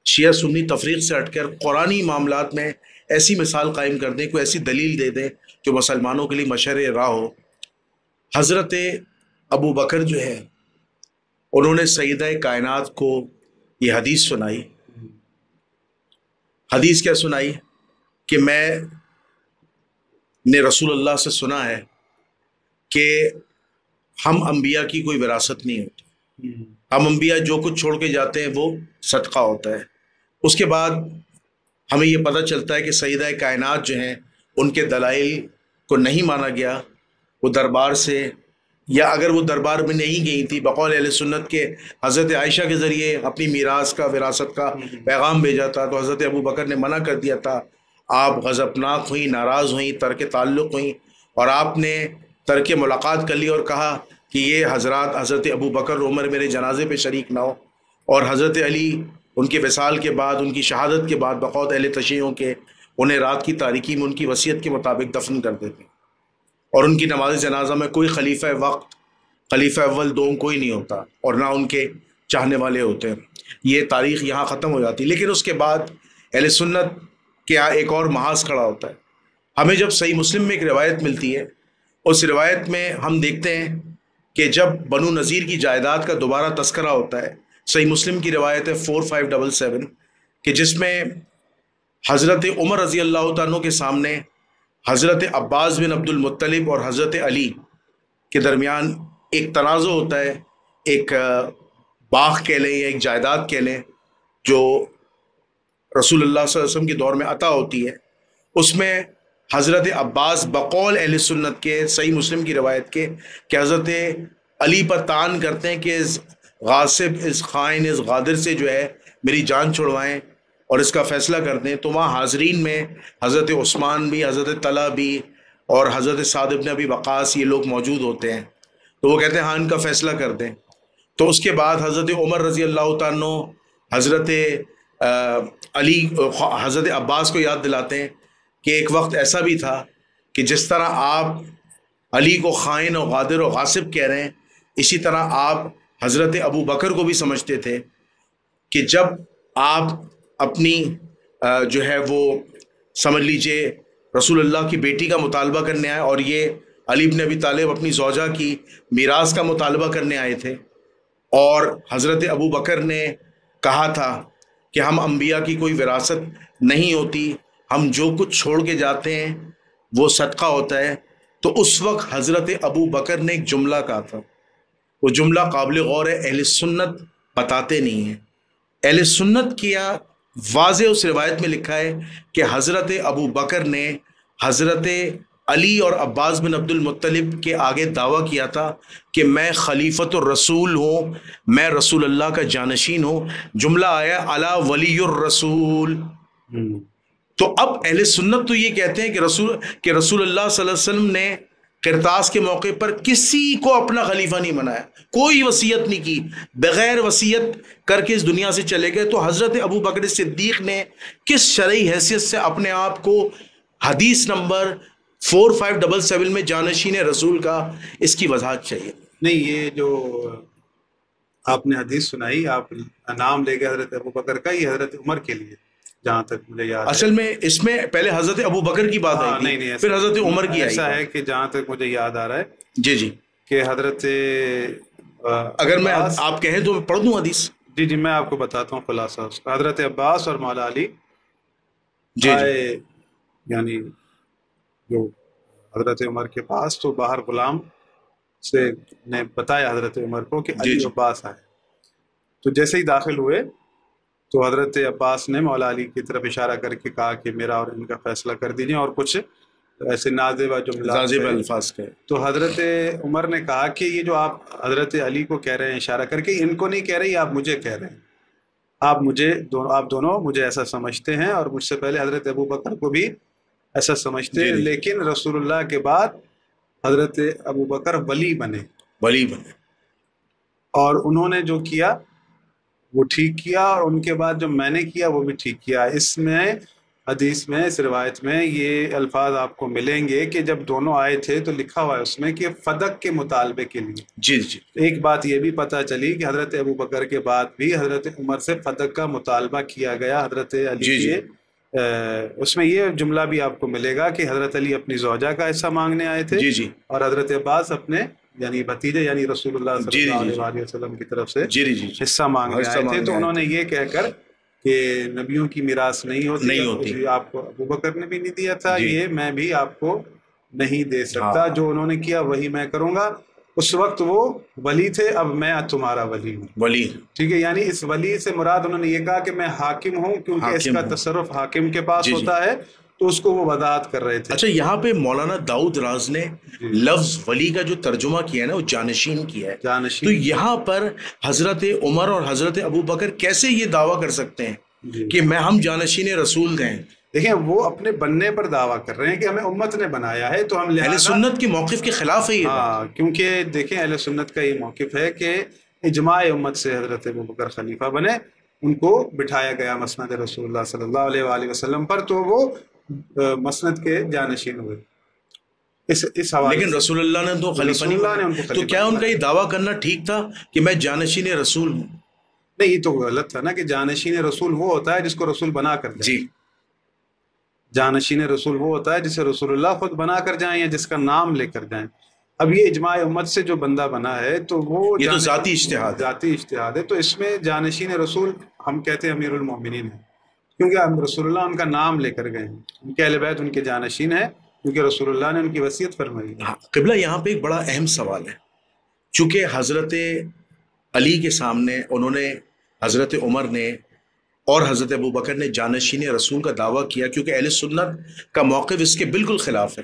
شیعہ سنی تفریق سے ہٹ کر قرآنی معاملات میں ایسی مثال قائم کر دیں, کوئی ایسی دلیل دے دیں جو مسلمانوں کے لیے مشر راہ ہو. حضرت ابو بکر جو ہے انہوں نے سیدہ کائنات کو یہ حدیث سنائی. حدیث کیا سنائی کہ میں نے رسول اللہ سے سنا ہے کہ ہم انبیاء کی کوئی وراثت نہیں ہوتی, ہم انبیاء جو کچھ چھوڑ کے جاتے ہیں وہ صدقہ ہوتا ہے. اس کے بعد ہمیں یہ پتہ چلتا ہے کہ سیدہ کائنات جو ہیں ان کے دلائل کو نہیں مانا گیا وہ دربار سے, یا اگر وہ دربار میں نہیں گئی تھی بقول اہل سنت کے حضرت عائشہ کے ذریعے اپنی میراث کا وراثت کا پیغام بھیجا تھا, تو حضرت ابو بکر نے منع کر دیا تھا. آپ غضبناک ہوئیں, ناراض ہوئیں, ترک تعلق ہوئیں, اور آپ نے ترک ملاقات کر لی اور کہا کہ یہ حضرات حضرت ابو بکر عمر میرے جنازے پہ شریک نہ ہو. اور حضرت علی ان کے وصال کے بعد, ان کی شہادت کے بعد بقول اہل تشیعوں کے انہیں رات کی تاریکی میں ان کی وصیت کے مطابق دفن کر دیتے, اور ان کی نماز جنازہ میں کوئی خلیفہ وقت, خلیفہ اول دوم کوئی نہیں ہوتا, اور نہ ان کے چاہنے والے ہوتے ہیں. یہ تاریخ یہاں ختم ہو جاتی. لیکن اس کے بعد اہل سنت کے یہاں ایک اور محاذ کھڑا ہوتا ہے. ہمیں جب صحیح مسلم میں ایک روایت ملتی ہے, اس روایت میں ہم دیکھتے ہیں کہ جب بنو نذیر کی جائیداد کا دوبارہ تذکرہ ہوتا ہے, صحیح مسلم کی روایت ہے 4577 کہ جس میں حضرت عمر رضی اللہ تعالیٰ کے سامنے حضرت عباس بن عبد المطلب اور حضرت علی کے درمیان ایک تنازع ہوتا ہے, ایک باغ کہہ لیں یا ایک جائیداد کہہ لیں جو رسول اللہ صلی اللہ علیہ وسلم کے دور میں عطا ہوتی ہے. اس میں حضرت عباس بقول اہل سنت کے صحیح مسلم کی روایت کے کہ حضرت علی پر طعن کرتے ہیں کہ اس غاصب, اس خائن, اس غادر سے جو ہے میری جان چھڑوائیں اور اس کا فیصلہ کر دیں. تو وہاں حاضرین میں حضرت عثمان بھی, حضرت طلحہ بھی اور حضرت سعد بن ابی وقاص یہ لوگ موجود ہوتے ہیں. تو وہ کہتے ہیں ہاں ان کا فیصلہ کر دیں. تو اس کے بعد حضرت عمر رضی اللہ تعالیٰ حضرت علی حضرت عباس کو یاد دلاتے ہیں کہ ایک وقت ایسا بھی تھا کہ جس طرح آپ علی کو خائن اور غادر اور غاصب کہہ رہے ہیں, اسی طرح آپ حضرت ابو بکر کو بھی سمجھتے تھے کہ جب آپ اپنی جو ہے وہ سمجھ لیجئے رسول اللہ کی بیٹی کا مطالبہ کرنے آئے, اور یہ علی بن ابی طالب اپنی زوجہ کی میراث کا مطالبہ کرنے آئے تھے, اور حضرت ابو بکر نے کہا تھا کہ ہم انبیاء کی کوئی وراثت نہیں ہوتی, ہم جو کچھ چھوڑ کے جاتے ہیں وہ صدقہ ہوتا ہے. تو اس وقت حضرت ابو بکر نے ایک جملہ کہا تھا, وہ جملہ قابل غور ہے, اہل سنت بتاتے نہیں ہیں. اہل سنت کیا واضح اس روایت میں لکھا ہے کہ حضرت ابو بکر نے حضرت علی اور عباس بن عبد المطلب کے آگے دعویٰ کیا تھا کہ میں خلیفۃ الرسول ہوں, میں رسول اللہ کا جانشین ہوں. جملہ آیا الا ولی الرسول. تو اب اہل سنت تو یہ کہتے ہیں کہ رسول اللہ صلی اللہ علیہ وسلم نے قرطاس کے موقع پر کسی کو اپنا خلیفہ نہیں بنایا, کوئی وصیت نہیں کی, بغیر وصیت کر کے اس دنیا سے چلے گئے. تو حضرت ابو بکر صدیق نے کس شرعی حیثیت سے اپنے آپ کو حدیث نمبر 4577 میں جانشین رسول کا, اس کی وضاحت چاہیے. نہیں, یہ جو آپ نے حدیث سنائی, آپ نام لے گئے حضرت ابو بکر کا, یہ حضرت عمر کے لیے جہاں تک مجھے یاد ہے. اصل میں اس میں پہلے حضرت ابو بکر کی بات آئی تھی, پھر حضرت عمر کی آئی. ایسا ہے کہ جہاں تک مجھے یاد آ رہا ہے جی جی کہ حضرت اگر میں آپ کہیں تو پڑھ دوں حدیث. جی جی میں آپ کو بتاتا ہوں خلاصہ اس کا. حضرت عباس اور مولا علی جی یعنی جو حضرت عمر کے پاس, تو باہر غلام سے نے بتایا حضرت عمر کو کہ علی عباس آئے. تو جیسے ہی داخل ہوئے تو حضرت عباس نے مولا علی کی طرف اشارہ کر کے کہا کہ میرا اور ان کا فیصلہ کر دیجیے, اور کچھ ایسے نازیبہ جملات الفاظ کے. تو حضرت عمر نے کہا کہ یہ جو آپ حضرت علی کو کہہ رہے ہیں اشارہ کر کے, ان کو نہیں کہہ رہے, آپ مجھے کہہ رہے ہیں, آپ دونوں مجھے ایسا سمجھتے ہیں, اور مجھ سے پہلے حضرت ابو بکر کو بھی ایسا سمجھتے ہیں. لیکن رسول اللہ کے بعد حضرت ابو بکر ولی بنے اور انہوں نے جو کیا وہ ٹھیک کیا، اور ان کے بعد جو میں نے کیا وہ بھی ٹھیک کیا۔ اس میں حدیث میں، اس روایت میں یہ الفاظ آپ کو ملیں گے کہ جب دونوں آئے تھے تو لکھا ہوا ہے اس میں کہ فدق کے مطالبے کے لیے۔ جی ایک بات یہ بھی پتہ چلی کہ حضرت ابو بکر کے بعد بھی حضرت عمر سے فدق کا مطالبہ کیا گیا حضرت علی کے۔ اس میں یہ جملہ بھی آپ کو ملے گا کہ حضرت علی اپنی زوجہ کا حصہ مانگنے آئے تھے، اور حضرت عباس اپنے یعنی بھتیجے یعنی رسول اللہ صلی اللہ علیہ وسلم کی طرف سے حصہ مانگنے آئے تھے۔ تو انہوں نے یہ کہہ کر کہ نبیوں کی میراث نہیں ہوتی، آپ کو ابو بکر نے بھی نہیں دیا تھا، یہ میں بھی آپ کو نہیں دے سکتا، جو انہوں نے کیا وہی میں کروں گا۔ اس وقت وہ ولی تھے، اب میں تمہارا ولی ہوں، ٹھیک ہے۔ یعنی اس ولی سے مراد انہوں نے یہ کہا کہ میں حاکم ہوں، کیونکہ اس کا تصرف حاکم کے پاس ہوتا ہے، تو اس کو وہ وضاحت کر رہے تھے۔ اچھا، یہاں پہ مولانا داؤد راز نے لفظ ولی کا جو ترجمہ کیا ہے نا وہ جانشین کیا ہے، تو یہاں پر حضرت عمر اور حضرت ابو بکر کیسے یہ دعویٰ کر سکتے ہیں کہ ہم جانشین رسول ہیں؟ دیکھیں وہ اپنے بننے پر دعویٰ کر رہے ہیں کہ ہمیں امت نے بنایا ہے، تو ہم اہل سنت کے موقف کے خلاف ہے یہ۔ ہاں، کیونکہ دیکھیں اہل سنت کا یہ موقف ہے کہ اجماع امت سے حضرت ابو بکر خلیفہ بنے، ان کو بٹھایا گیا مسند رسول اللہ صلی اللہ علیہ وآلہ وسلم پر، تو وہ مسند کے جانشین ہوئے اس حوالے۔ لیکن رسول اللہ نے تو خلیفہ نہیں بنایا، تو کیا ان کا یہ دعویٰ کرنا ٹھیک تھا کہ میں جانشین رسول ہوں؟ نہیں، یہ تو غلط تھا نا، کہ جانشین رسول وہ ہوتا ہے جس کو رسول بنا کر جائے۔ جی، جانشین رسول وہ ہوتا ہے جسے رسول اللہ خود بنا کر جائیں یا جس کا نام لے کر جائیں۔ اب یہ اجماع امت سے جو بندہ بنا ہے تو وہ یہ تو ذاتی اجتہاد ہے، تو اس میں جانشین رسول ہم کہتے ہیں امیر المومنین ہیں، کیونکہ رسول اللہ ان کا نام لے کر گئے ہیں، ان کے اہل بیت ان کے جانشین ہیں، کیونکہ رسول اللہ نے ان کی وصیت فرمائی ہے۔ قبلہ یہاں پہ ایک بڑا اہم سوال ہے، چونکہ حضرت علی کے سامنے انہوں نے، حضرت عمر نے اور حضرت ابو بکر نے جانشین رسول کا دعویٰ کیا، کیونکہ اہل سنت کا موقف اس کے بالکل خلاف ہے۔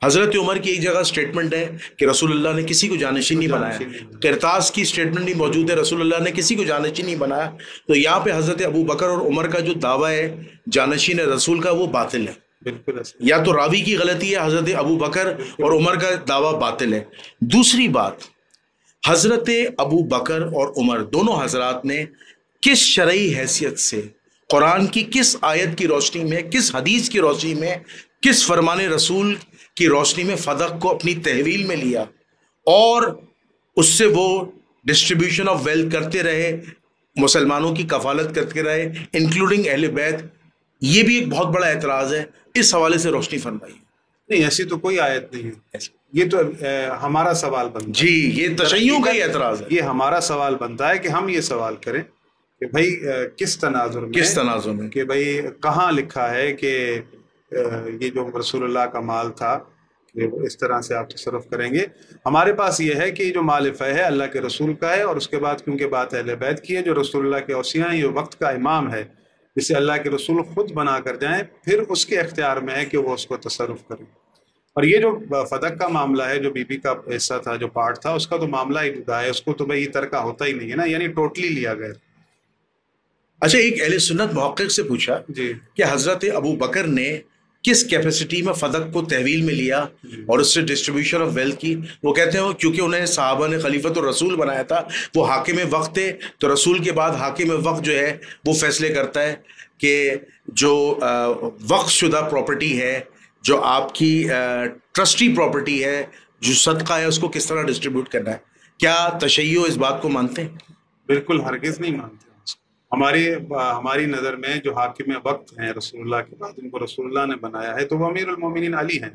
حضرت عمر کی ایک جگہ سٹیٹمنٹ ہے کہ رسول اللہ نے کسی کو جانشین نہیں بنایا، قرطاس کی سٹیٹمنٹ بھی موجود ہے، رسول اللہ نے کسی کو جانشین نہیں بنایا۔ تو یہاں پہ حضرت ابو بکر اور عمر کا جو دعویٰ ہے جانشین رسول کا وہ باطل ہے، بالکل، یا تو راوی کی غلطی ہے، حضرت ابو بکر اور عمر کا دعویٰ باطل ہے۔ دوسری بات، حضرت ابو بکر اور عمر دونوں حضرات نے کس شرعی حیثیت سے قرآن کی کس آیت کی روشنی میں، کس حدیث کی روشنی میں، کس فرمان رسول کی روشنی میں فدق کو اپنی تحویل میں لیا اور اس سے وہ ڈسٹریبیوشن آف ویلتھ کرتے رہے، مسلمانوں کی کفالت کرتے رہے انکلوڈنگ اہل بیت؟ یہ بھی ایک بہت بڑا اعتراض ہے، اس حوالے سے روشنی فرمائیے۔ نہیں، ایسی تو کوئی آیت نہیں ہے، یہ تو ہمارا سوال بنتا ہے۔ جی، یہ تشیع کا ہی اعتراض ہے، یہ ہمارا سوال بنتا ہے کہ ہم یہ سوال کریں کہ بھائی کس تناظر میں کہ بھائی کہاں لکھا ہے کہ یہ جو رسول اللہ کا مال تھا کہ اس طرح سے آپ تصرف کریں گے۔ ہمارے پاس یہ ہے کہ جو مال فہ ہے اللہ کے رسول کا ہے، اور اس کے بعد کیونکہ بات اہل بیت کی ہے، جو رسول اللہ کے اوصیاء ہیں، یہ وقت کا امام ہے جسے اللہ کے رسول خود بنا کر جائیں، پھر اس کے اختیار میں ہے کہ وہ اس کو تصرف کریں۔ اور یہ جو فدق کا معاملہ ہے، جو بی بی کا حصہ تھا، جو پارٹ تھا، اس کا تو معاملہ ہی جدا ہے، اس کو تو بھائی ترکہ ہوتا ہی نہیں ہے نا، یعنی ٹوٹلی لیا گیا۔ اچھا، ایک اہل سنت محقق سے پوچھا کہ حضرت ابو بکر نے کس کیپیسٹی میں فدق کو تحویل میں لیا اور اس سے ڈسٹریبیوشن آف ویلتھ کی؟ وہ کہتے ہیں کیونکہ انہیں صحابہ نے خلیفۃ الرسول بنایا تھا، وہ حاکم وقت تھے، تو رسول کے بعد حاکم وقت جو ہے وہ فیصلے کرتا ہے کہ جو وقف شدہ پراپرٹی ہے، جو آپ کی ٹرسٹی پراپرٹی ہے، جو صدقہ ہے، اس کو کس طرح ڈسٹریبیوٹ کرنا ہے۔ کیا تشیع اس بات کو مانتے ہیں؟ بالکل ہرگز نہیں مانتے۔ ہماری نظر میں جو حاکم وقت ہیں رسول اللہ کے بعد، ان کو رسول اللہ نے بنایا ہے، تو وہ امیر المومنین علی ہیں،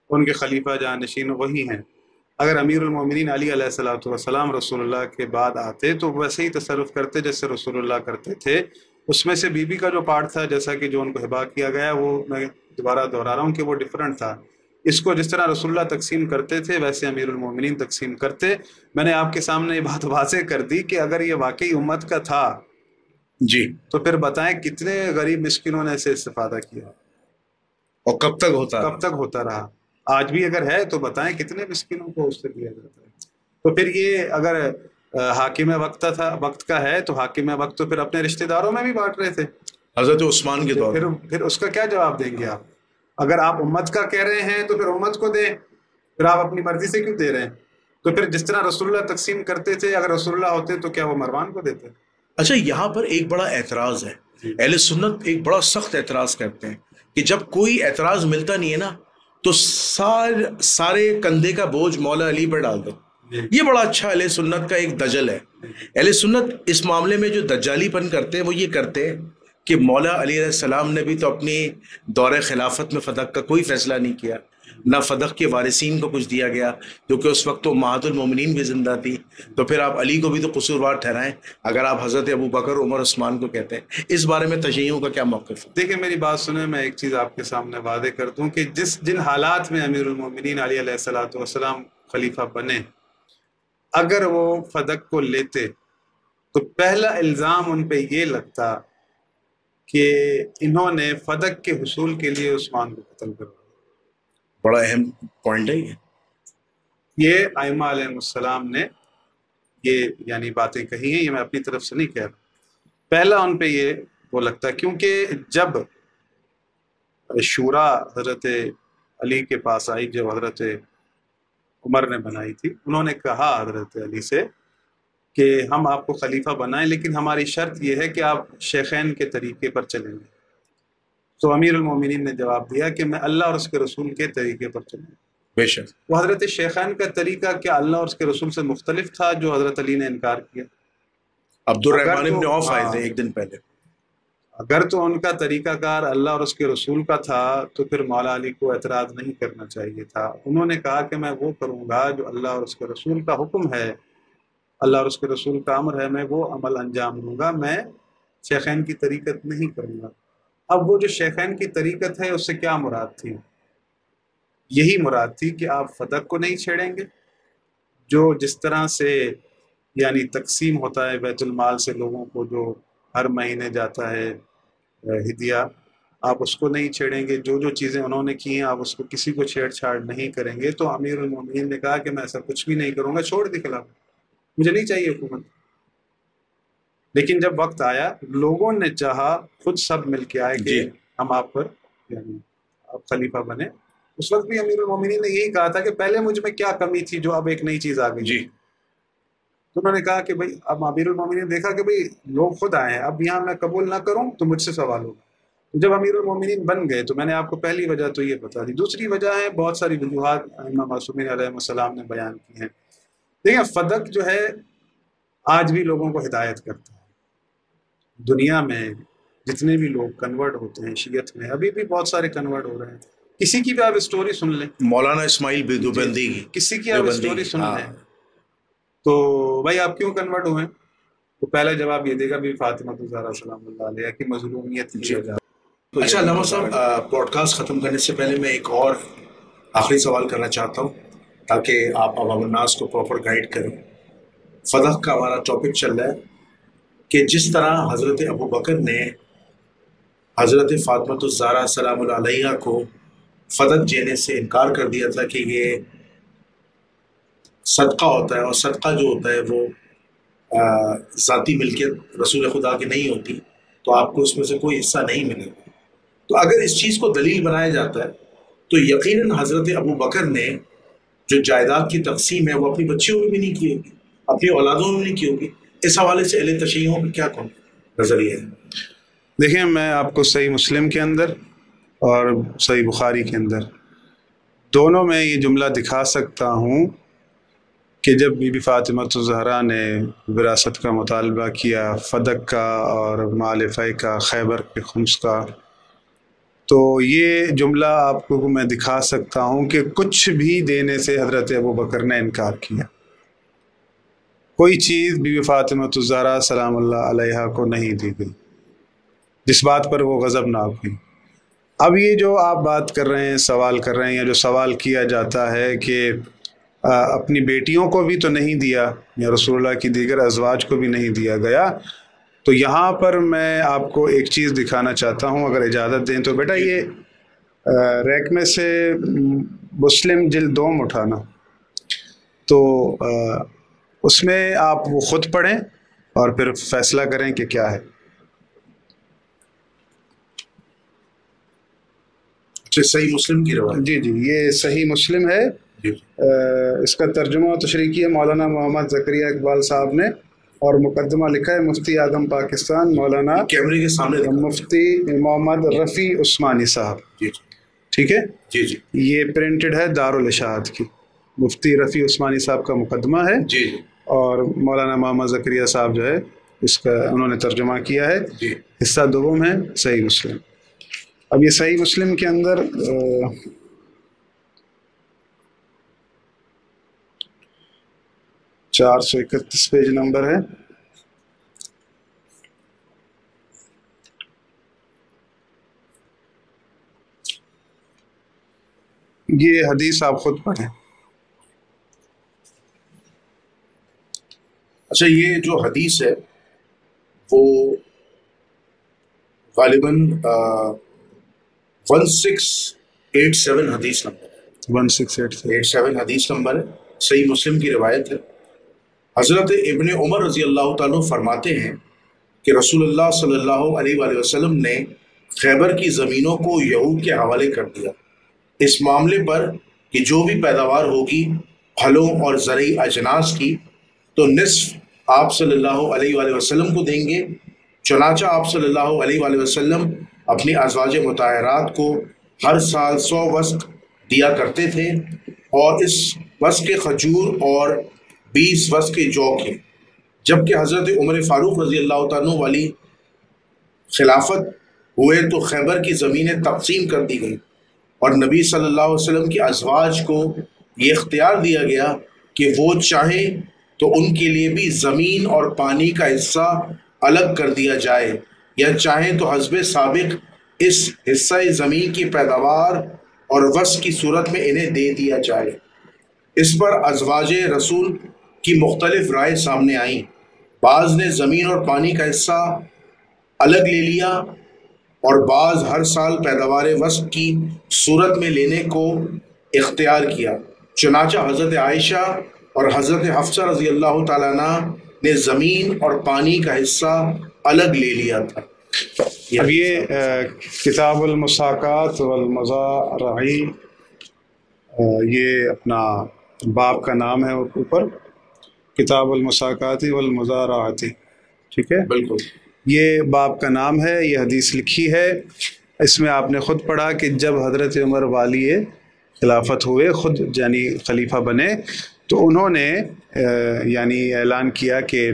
ان کے خلیفہ جانشین وہی ہیں۔ اگر امیر المومنین علی علیہ الصلوۃ والسلام رسول اللہ کے بعد آتے تو ویسے ہی تصرف کرتے جیسے رسول اللہ کرتے تھے۔ اس میں سے بی بی کا جو پارٹ تھا، جیسا کہ جو ان کو ہبا کیا گیا، وہ میں دوبارہ دہرا رہا ہوں کہ وہ ڈیفرنٹ تھا۔ اس کو جس طرح رسول اللہ تقسیم کرتے تھے ویسے امیر المومنین تقسیم کرتے۔ میں نے آپ کے سامنے یہ بات واضح کر دی کہ اگر یہ واقعی امت کا تھا جی، تو پھر بتائیں کتنے غریب مسکینوں نے اسے استفادہ کیا اور کب تک ہوتا رہا۔ آج بھی اگر ہے تو بتائیں کتنے مسکینوں کو اس سے دیا جاتا ہے۔ تو پھر یہ اگر حاکم وقت کا ہے تو حاکم وقت تو پھر اپنے رشتہ داروں میں بھی بانٹ رہے تھے حضرت عثمان کے دور۔ پھر اس کا کیا جواب دیں گے آپ؟ اگر آپ امت کا کہہ رہے ہیں تو پھر امت کو دیں، پھر آپ اپنی مرضی سے کیوں دے رہے ہیں؟ تو پھر جس طرح رسول اللہ تقسیم کرتے تھے، اگر رسول اللہ ہوتے تو کیا وہ مروان کو دیتے؟ اچھا، یہاں پر ایک بڑا اعتراض ہے، اہل سنت ایک بڑا سخت اعتراض کرتے ہیں کہ جب کوئی اعتراض ملتا نہیں ہے نا تو سارے کندھے کا بوجھ مولا علی پر ڈال دو. یہ بڑا اچھا اہل سنت کا ایک دجل ہے. اہل سنت اس معاملے میں جو دجالی پن کرتے ہیں وہ یہ کرتے ہیں کہ مولا علی علیہ السلام نے بھی تو اپنی دور خلافت میں فدق کا کوئی فیصلہ نہیں کیا، نہ فدق کے وارثین کو کچھ دیا گیا کیونکہ اس وقت تو امہات المومنین بھی زندہ تھی. تو پھر آپ علی کو بھی تو قصوروار ٹھہرائیں اگر آپ حضرت ابو بکر، عمر، عثمان کو کہتے ہیں. اس بارے میں تشیعوں کا کیا موقف ہے؟ دیکھیں میری بات سنیں، میں ایک چیز آپ کے سامنے واضح کر دوں کہ جن حالات میں امیر المومنین علی علیہ الصلوۃ والسلام خلیفہ بنے، اگر وہ فدق کو لیتے تو پہلا الزام ان پہ یہ لگتا کہ انہوں نے فدق کے حصول کے لیے عثمان کو قتل کر دیا. بڑا اہم پوائنٹ ہے یہ ائمہ علیہ السلام نے یہ یعنی باتیں کہی ہیں، یہ میں اپنی طرف سے نہیں کہہ رہا. پہلا ان پہ یہ وہ لگتا کیونکہ جب شورا حضرت علی کے پاس آئی، جب حضرت عمر نے بنائی تھی، انہوں نے کہا حضرت علی سے کہ ہم آپ کو خلیفہ بنائیں لیکن ہماری شرط یہ ہے کہ آپ شیخین کے طریقے پر چلیں گے. تو امیر المومنین نے جواب دیا کہ میں اللہ اور اس کے رسول کے طریقے پر چلوں گا. بے شک وہ حضرت شیخین کا طریقہ کیا اللہ اور اس کے رسول سے مختلف تھا جو حضرت علی نے انکار کیا؟ عبد الرحمن ابن عوف آئے تھے ایک دن پہلے. اگر تو ان کا طریقہ کار اللہ اور اس کے رسول کا تھا تو پھر مولا علی کو اعتراض نہیں کرنا چاہیے تھا. انہوں نے کہا کہ میں وہ کروں گا جو اللہ اور اس کے رسول کا حکم ہے، اللہ اور اس کے رسول کا امر ہے، میں وہ عمل انجام دوں گا، میں شیخین کی طریقت نہیں کروں گا. اب وہ جو شیخین کی طریقت ہے اس سے کیا مراد تھی؟ یہی مراد تھی کہ آپ فدق کو نہیں چھیڑیں گے، جو جس طرح سے یعنی تقسیم ہوتا ہے بیت المال سے لوگوں کو جو ہر مہینے جاتا ہے ہدیہ، آپ اس کو نہیں چھیڑیں گے. جو چیزیں انہوں نے کی ہیں آپ اس کو کسی کو چھیڑ چھاڑ نہیں کریں گے. تو امیر المومنین نے کہا کہ میں ایسا کچھ بھی نہیں کروں گا، چھوڑ دی خلاف، مجھے نہیں چاہیے حکومت. لیکن جب وقت آیا لوگوں نے چاہا، خود سب مل کے آئے کہ ہم آپ پر یعنی آپ خلیفہ بنے. اس وقت بھی امیر المومنین نے یہی کہا تھا کہ پہلے مجھ میں کیا کمی تھی جو اب ایک نئی چیز آ گئی. تو انہوں نے کہا کہ بھائی اب امیر المومنین نے دیکھا کہ بھائی لوگ خود آئے ہیں، اب یہاں میں قبول نہ کروں تو مجھ سے سوال ہوگا. جب امیر المومنین بن گئے تو میں نے آپ کو پہلی وجہ تو یہ بتا دی. دوسری وجہ ہے بہت ساری وجوہات ائمہ معصومین علیہ السلام نے بیان کی ہیں. دیکھیں فدق جو ہے آج بھی لوگوں کو ہدایت کرتا ہے. دنیا میں جتنے بھی لوگ کنورٹ ہوتے ہیں شیعت میں، ابھی بھی بہت سارے کنورٹ ہو رہے ہیں. کسی کی بھی آپ اسٹوری سن لیں، مولانا اسماعیل دیوبندی کی کسی کی آپ اسٹوری سن لیں تو بھائی آپ کیوں کنورٹ ہوئے؟ تو پہلا جواب یہ دے گا بھی فاطمہ الزہرا سلام اللہ علیہ کی مظلومیت کی وجہ. اچھا علامہ صاحب، پوڈ کاسٹ ختم کرنے سے پہلے میں ایک اور آخری سوال کرنا چاہتا ہوں تاکہ آپ عوام الناس کو پراپر گائیڈ کریں. فدق کا ہمارا ٹاپک چل رہا ہے کہ جس طرح حضرت ابو بکر نے حضرت فاطمہ الزہرا سلام اللہ علیہ کو فدق دینے سے انکار کر دیا تھا کہ یہ صدقہ ہوتا ہے، اور صدقہ جو ہوتا ہے وہ ذاتی ملکیت رسول خدا کی نہیں ہوتی، تو آپ کو اس میں سے کوئی حصہ نہیں ملے گا. تو اگر اس چیز کو دلیل بنایا جاتا ہے تو یقیناً حضرت ابو بکر نے جو جائیداد کی تقسیم ہے وہ اپنی بچیوں میں بھی نہیں کی ہوگی، اپنی اولادوں میں نہیں کی ہوگی. اس حوالے سے اہل تشیعوں کا کیا نظریہ ہے؟ دیکھیں میں آپ کو صحیح مسلم کے اندر اور صحیح بخاری کے اندر دونوں میں یہ جملہ دکھا سکتا ہوں کہ جب بی بی فاطمہ الزہرا نے وراثت کا مطالبہ کیا، فدق کا اور مال فی کا، خیبر کے خمس کا، تو یہ جملہ آپ کو میں دکھا سکتا ہوں کہ کچھ بھی دینے سے حضرت ابو بکر نے انکار کیا. کوئی چیز بی بی فاطمہ الزہرا سلام اللہ علیہ کو نہیں دی گئی جس بات پر وہ غضبناک ہوئی. اب یہ جو آپ بات کر رہے ہیں، سوال کر رہے ہیں، یا جو سوال کیا جاتا ہے کہ اپنی بیٹیوں کو بھی تو نہیں دیا یا رسول اللہ کی دیگر ازواج کو بھی نہیں دیا گیا، تو یہاں پر میں آپ کو ایک چیز دکھانا چاہتا ہوں اگر اجازت دیں تو. بیٹا یہ ریک میں سے مسلم جلد 2 اٹھانا، تو اس میں آپ وہ خود پڑھیں اور پھر فیصلہ کریں کہ کیا ہے. صحیح مسلم کی روایت. جی یہ صحیح مسلم ہے اس کا ترجمہ و تشریح کیا مولانا محمد زکریا اقبال صاحب نے، اور مقدمہ لکھا ہے مفتی اعظم پاکستان مولانا کیمرے کے سامنے مفتی محمد رفیع عثمانی صاحب. ٹھیک ہے جی جی. یہ پرنٹڈ ہے دارالاشاعت کی، مفتی رفیع عثمانی صاحب کا مقدمہ ہے جی. اور مولانا محمد زکریا صاحب جو ہے اس کا انہوں نے ترجمہ کیا ہے. جی. حصہ دوم ہے صحیح مسلم. اب یہ صحیح مسلم کے اندر 431 پیج نمبر ہے. یہ حدیث آپ خود پڑھیں. اچھا، یہ جو حدیث ہے وہ غالباً 1687 حدیث نمبر ہے. 1687 حدیث نمبر ہے. صحیح مسلم کی روایت ہے. حضرت ابن عمر رضی اللہ تعالیٰ فرماتے ہیں کہ رسول اللہ صلی اللہ علیہ وآلہ وسلم نے خیبر کی زمینوں کو یہود کے حوالے کر دیا اس معاملے پر کہ جو بھی پیداوار ہوگی پھلوں اور زرعی اجناس کی تو نصف آپ صلی اللہ علیہ وآلہ وسلم کو دیں گے. چنانچہ آپ صلی اللہ علیہ وآلہ وسلم اپنی ازواج مطہرات کو ہر سال 100 وسق دیا کرتے تھے، اور اس وسق کھجور اور 20 وسق جو کے. جبکہ حضرت عمر فاروق رضی اللہ تعالیٰ والی خلافت ہوئے تو خیبر کی زمینیں تقسیم کر دی گئیں، اور نبی صلی اللہ علیہ وسلم کی ازواج کو یہ اختیار دیا گیا کہ وہ چاہیں تو ان کے لیے بھی زمین اور پانی کا حصہ الگ کر دیا جائے، یا چاہیں تو حسب سابق اس حصہ زمین کی پیداوار اور وسق کی صورت میں انہیں دے دیا جائے. اس پر ازواج رسول کی مختلف رائے سامنے آئیں. بعض نے زمین اور پانی کا حصہ الگ لے لیا، اور بعض ہر سال پیداوار وسق کی صورت میں لینے کو اختیار کیا. چنانچہ حضرت عائشہ اور حضرت حفصہ رضی اللہ تعالیٰ عنہ نے زمین اور پانی کا حصہ الگ لے لیا تھا. اب یہ کتاب المساقات والمزارعی، یہ اپنا باب کا نام ہے اوپر، کتاب المساقات والمزارعات. ٹھیک ہے، بالکل یہ باب کا نام ہے. یہ حدیث لکھی ہے، اس میں آپ نے خود پڑھا کہ جب حضرت عمر والی خلافت ہوئے، خود یعنی خلیفہ بنے، تو انہوں نے یعنی اعلان کیا کہ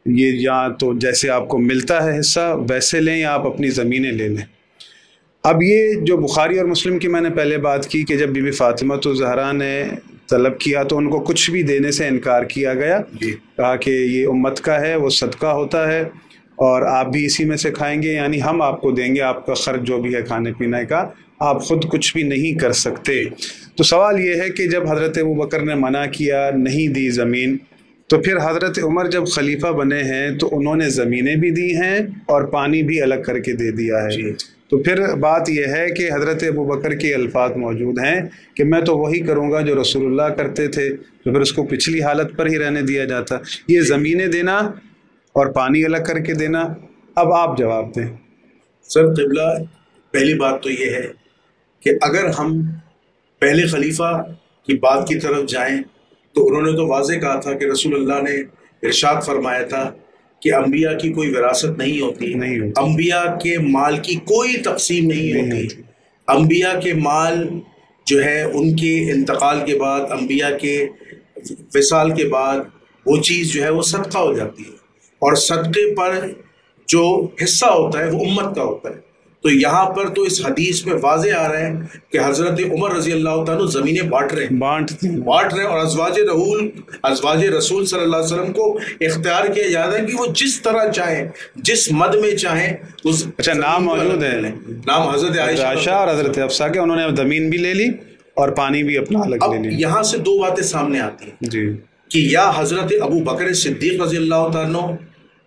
یہ یا تو جیسے آپ کو ملتا ہے حصہ ویسے لیں، یا آپ اپنی زمینیں لے لیں. اب یہ جو بخاری اور مسلم کی میں نے پہلے بات کی کہ جب بی بی فاطمہ الزہرا نے طلب کیا تو ان کو کچھ بھی دینے سے انکار کیا گیا. کہا کہ یہ امت کا ہے، وہ صدقہ ہوتا ہے، اور آپ بھی اسی میں سے کھائیں گے، یعنی ہم آپ کو دیں گے، آپ کا خرچ جو بھی ہے کھانے پینے کا، آپ خود کچھ بھی نہیں کر سکتے. تو سوال یہ ہے کہ جب حضرت ابوبکر نے منع کیا، نہیں دی زمین، تو پھر حضرت عمر جب خلیفہ بنے ہیں تو انہوں نے زمینیں بھی دی ہیں اور پانی بھی الگ کر کے دے دیا ہے. تو پھر بات یہ ہے کہ حضرت ابوبکر کے الفاظ موجود ہیں کہ میں تو وہی کروں گا جو رسول اللہ کرتے تھے، تو پھر اس کو پچھلی حالت پر ہی رہنے دیا جاتا. یہ زمینیں دینا اور پانی الگ کر کے دینا. اب آپ جواب دیں. سر قبلہ، پہلی بات تو یہ ہے کہ اگر ہم پہلے خلیفہ کی بات کی طرف جائیں تو انہوں نے تو واضح کہا تھا کہ رسول اللہ نے ارشاد فرمایا تھا کہ انبیاء کی کوئی وراثت نہیں ہوتی، انبیاء کے مال کی کوئی تقسیم نہیں ہوتی. انبیاء کے مال جو ہے ان کے انتقال کے بعد، انبیاء کے وصال کے بعد، وہ چیز جو ہے وہ صدقہ ہو جاتی ہے، اور صدقے پر جو حصہ ہوتا ہے وہ امت کا ہوتا ہے. تو یہاں پر تو اس حدیث میں واضح آ رہا ہے کہ حضرت عمر رضی اللہ تعالیٰ زمینیں بانٹ رہے ہیں، اور ازواج رسول صلی اللہ علیہ وسلم کو اختیار کیا جاتا ہے کہ وہ جس طرح چاہیں، جس مد میں چاہیں. اچھا، نام موجود ہے، نام حضرت عائشہ اور حضرت حفصہ کے، انہوں نے زمین بھی لے لی اور پانی بھی اپنا الگ لے لی. یہاں سے دو باتیں سامنے آتی ہیں جی، کہ یا حضرت ابو بکر صدیق رضی اللہ تعالیٰ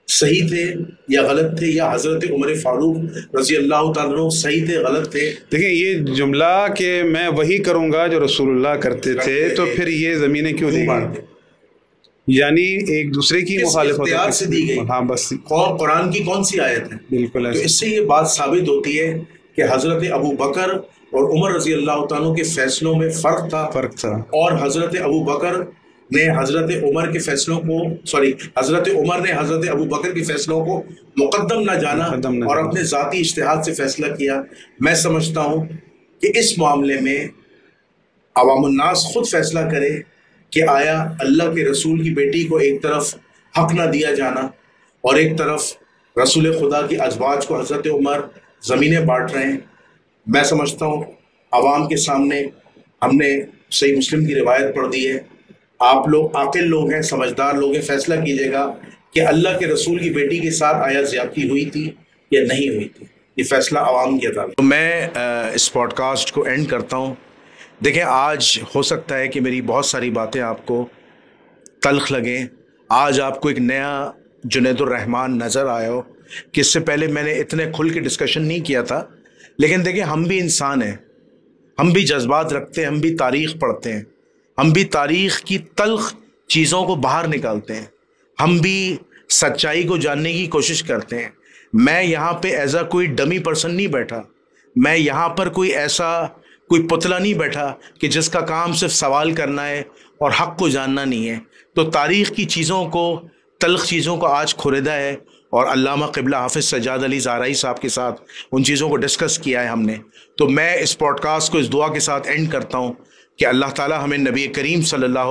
صحیح تھے یا غلط تھے، یا حضرت عمر فاروق رضی اللہ تعالیٰ صحیح تھے غلط تھے. دیکھیں یہ جملہ کہ میں وہی کروں گا جو رسول اللہ کرتے تھے، تو پھر یہ زمینیں کیوں دی گئی؟ یعنی ایک دوسرے کی مخالفت اختیار سے دی گئی. ہاں بس قرآن کی کون سی آیت ہے؟ بالکل. تو اس سے یہ بات ثابت ہوتی ہے کہ حضرت ابو بکر اور عمر رضی اللہ تعالیٰ کے فیصلوں میں فرق تھا اور حضرت ابو بکر نے حضرت عمر کے فیصلوں کو حضرت عمر نے حضرت ابو بکر کے فیصلوں کو مقدم نہ جانا اور اپنے ذاتی اجتہاد سے فیصلہ کیا۔ میں سمجھتا ہوں کہ اس معاملے میں عوام الناس خود فیصلہ کرے کہ آیا اللہ کے رسول کی بیٹی کو ایک طرف حق نہ دیا جانا اور ایک طرف رسول خدا کی ازواج کو حضرت عمر زمینیں بانٹ رہے ہیں۔ میں سمجھتا ہوں عوام کے سامنے ہم نے صحیح مسلم کی روایت پڑھ دی ہے، آپ لوگ عاقل لوگ ہیں، سمجھدار لوگ ہیں، فیصلہ کیجیے گا کہ اللہ کے رسول کی بیٹی کے ساتھ آیا زیادتی ہوئی تھی یا نہیں ہوئی تھی، یہ فیصلہ عوام کی عدالت۔ تو میں اس پوڈ کاسٹ کو اینڈ کرتا ہوں۔ دیکھیں، آج ہو سکتا ہے کہ میری بہت ساری باتیں آپ کو تلخ لگیں، آج آپ کو ایک نیا جنید الرحمن نظر آیا ہو کہ اس سے پہلے میں نے اتنے کھل کے ڈسکشن نہیں کیا تھا، لیکن دیکھیں ہم بھی انسان ہیں، ہم بھی جذبات رکھتے ہیں، ہم بھی تاریخ پڑھتے ہیں، ہم بھی تاریخ کی تلخ چیزوں کو باہر نکالتے ہیں، ہم بھی سچائی کو جاننے کی کوشش کرتے ہیں۔ میں یہاں پہ ایز اے کوئی ڈمی پرسن نہیں بیٹھا، میں یہاں پر کوئی پتلا نہیں بیٹھا کہ جس کا کام صرف سوال کرنا ہے اور حق کو جاننا نہیں ہے۔ تو تاریخ کی چیزوں کو، تلخ چیزوں کو آج کھریدا ہے اور علامہ قبلہ حافظ سجاد علی زہرائی صاحب کے ساتھ ان چیزوں کو ڈسکس کیا ہے ہم نے۔ تو میں اس پوڈ کاسٹ کو اس دعا کے ساتھ اینڈ کرتا ہوں کہ اللہ تعالیٰ ہمیں نبی کریم صلی اللہ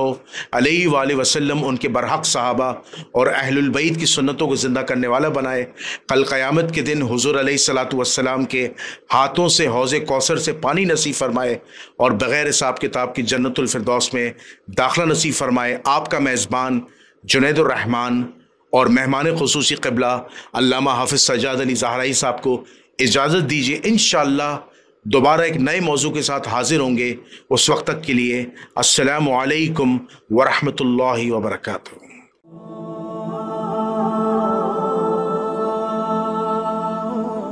علیہ وآلہ وسلم، ان کے برحق صحابہ اور اہل البیت کی سنتوں کو زندہ کرنے والا بنائے۔ کل قیامت کے دن حضور علیہ الصلاۃ والسلام کے ہاتھوں سے حوض کوثر سے پانی نصیب فرمائے اور بغیر حساب کتاب کی جنت الفردوس میں داخلہ نصیب فرمائے۔ آپ کا میزبان جنید الرحمن اور مہمان خصوصی قبلہ علامہ حافظ سجاد علی زہرائی صاحب کو اجازت دیجیے۔ انشاءاللہ دوبارہ ایک نئے موضوع کے ساتھ حاضر ہوں گے۔ اس وقت تک کے لیے السلام علیکم ورحمۃ اللہ وبرکاتہ۔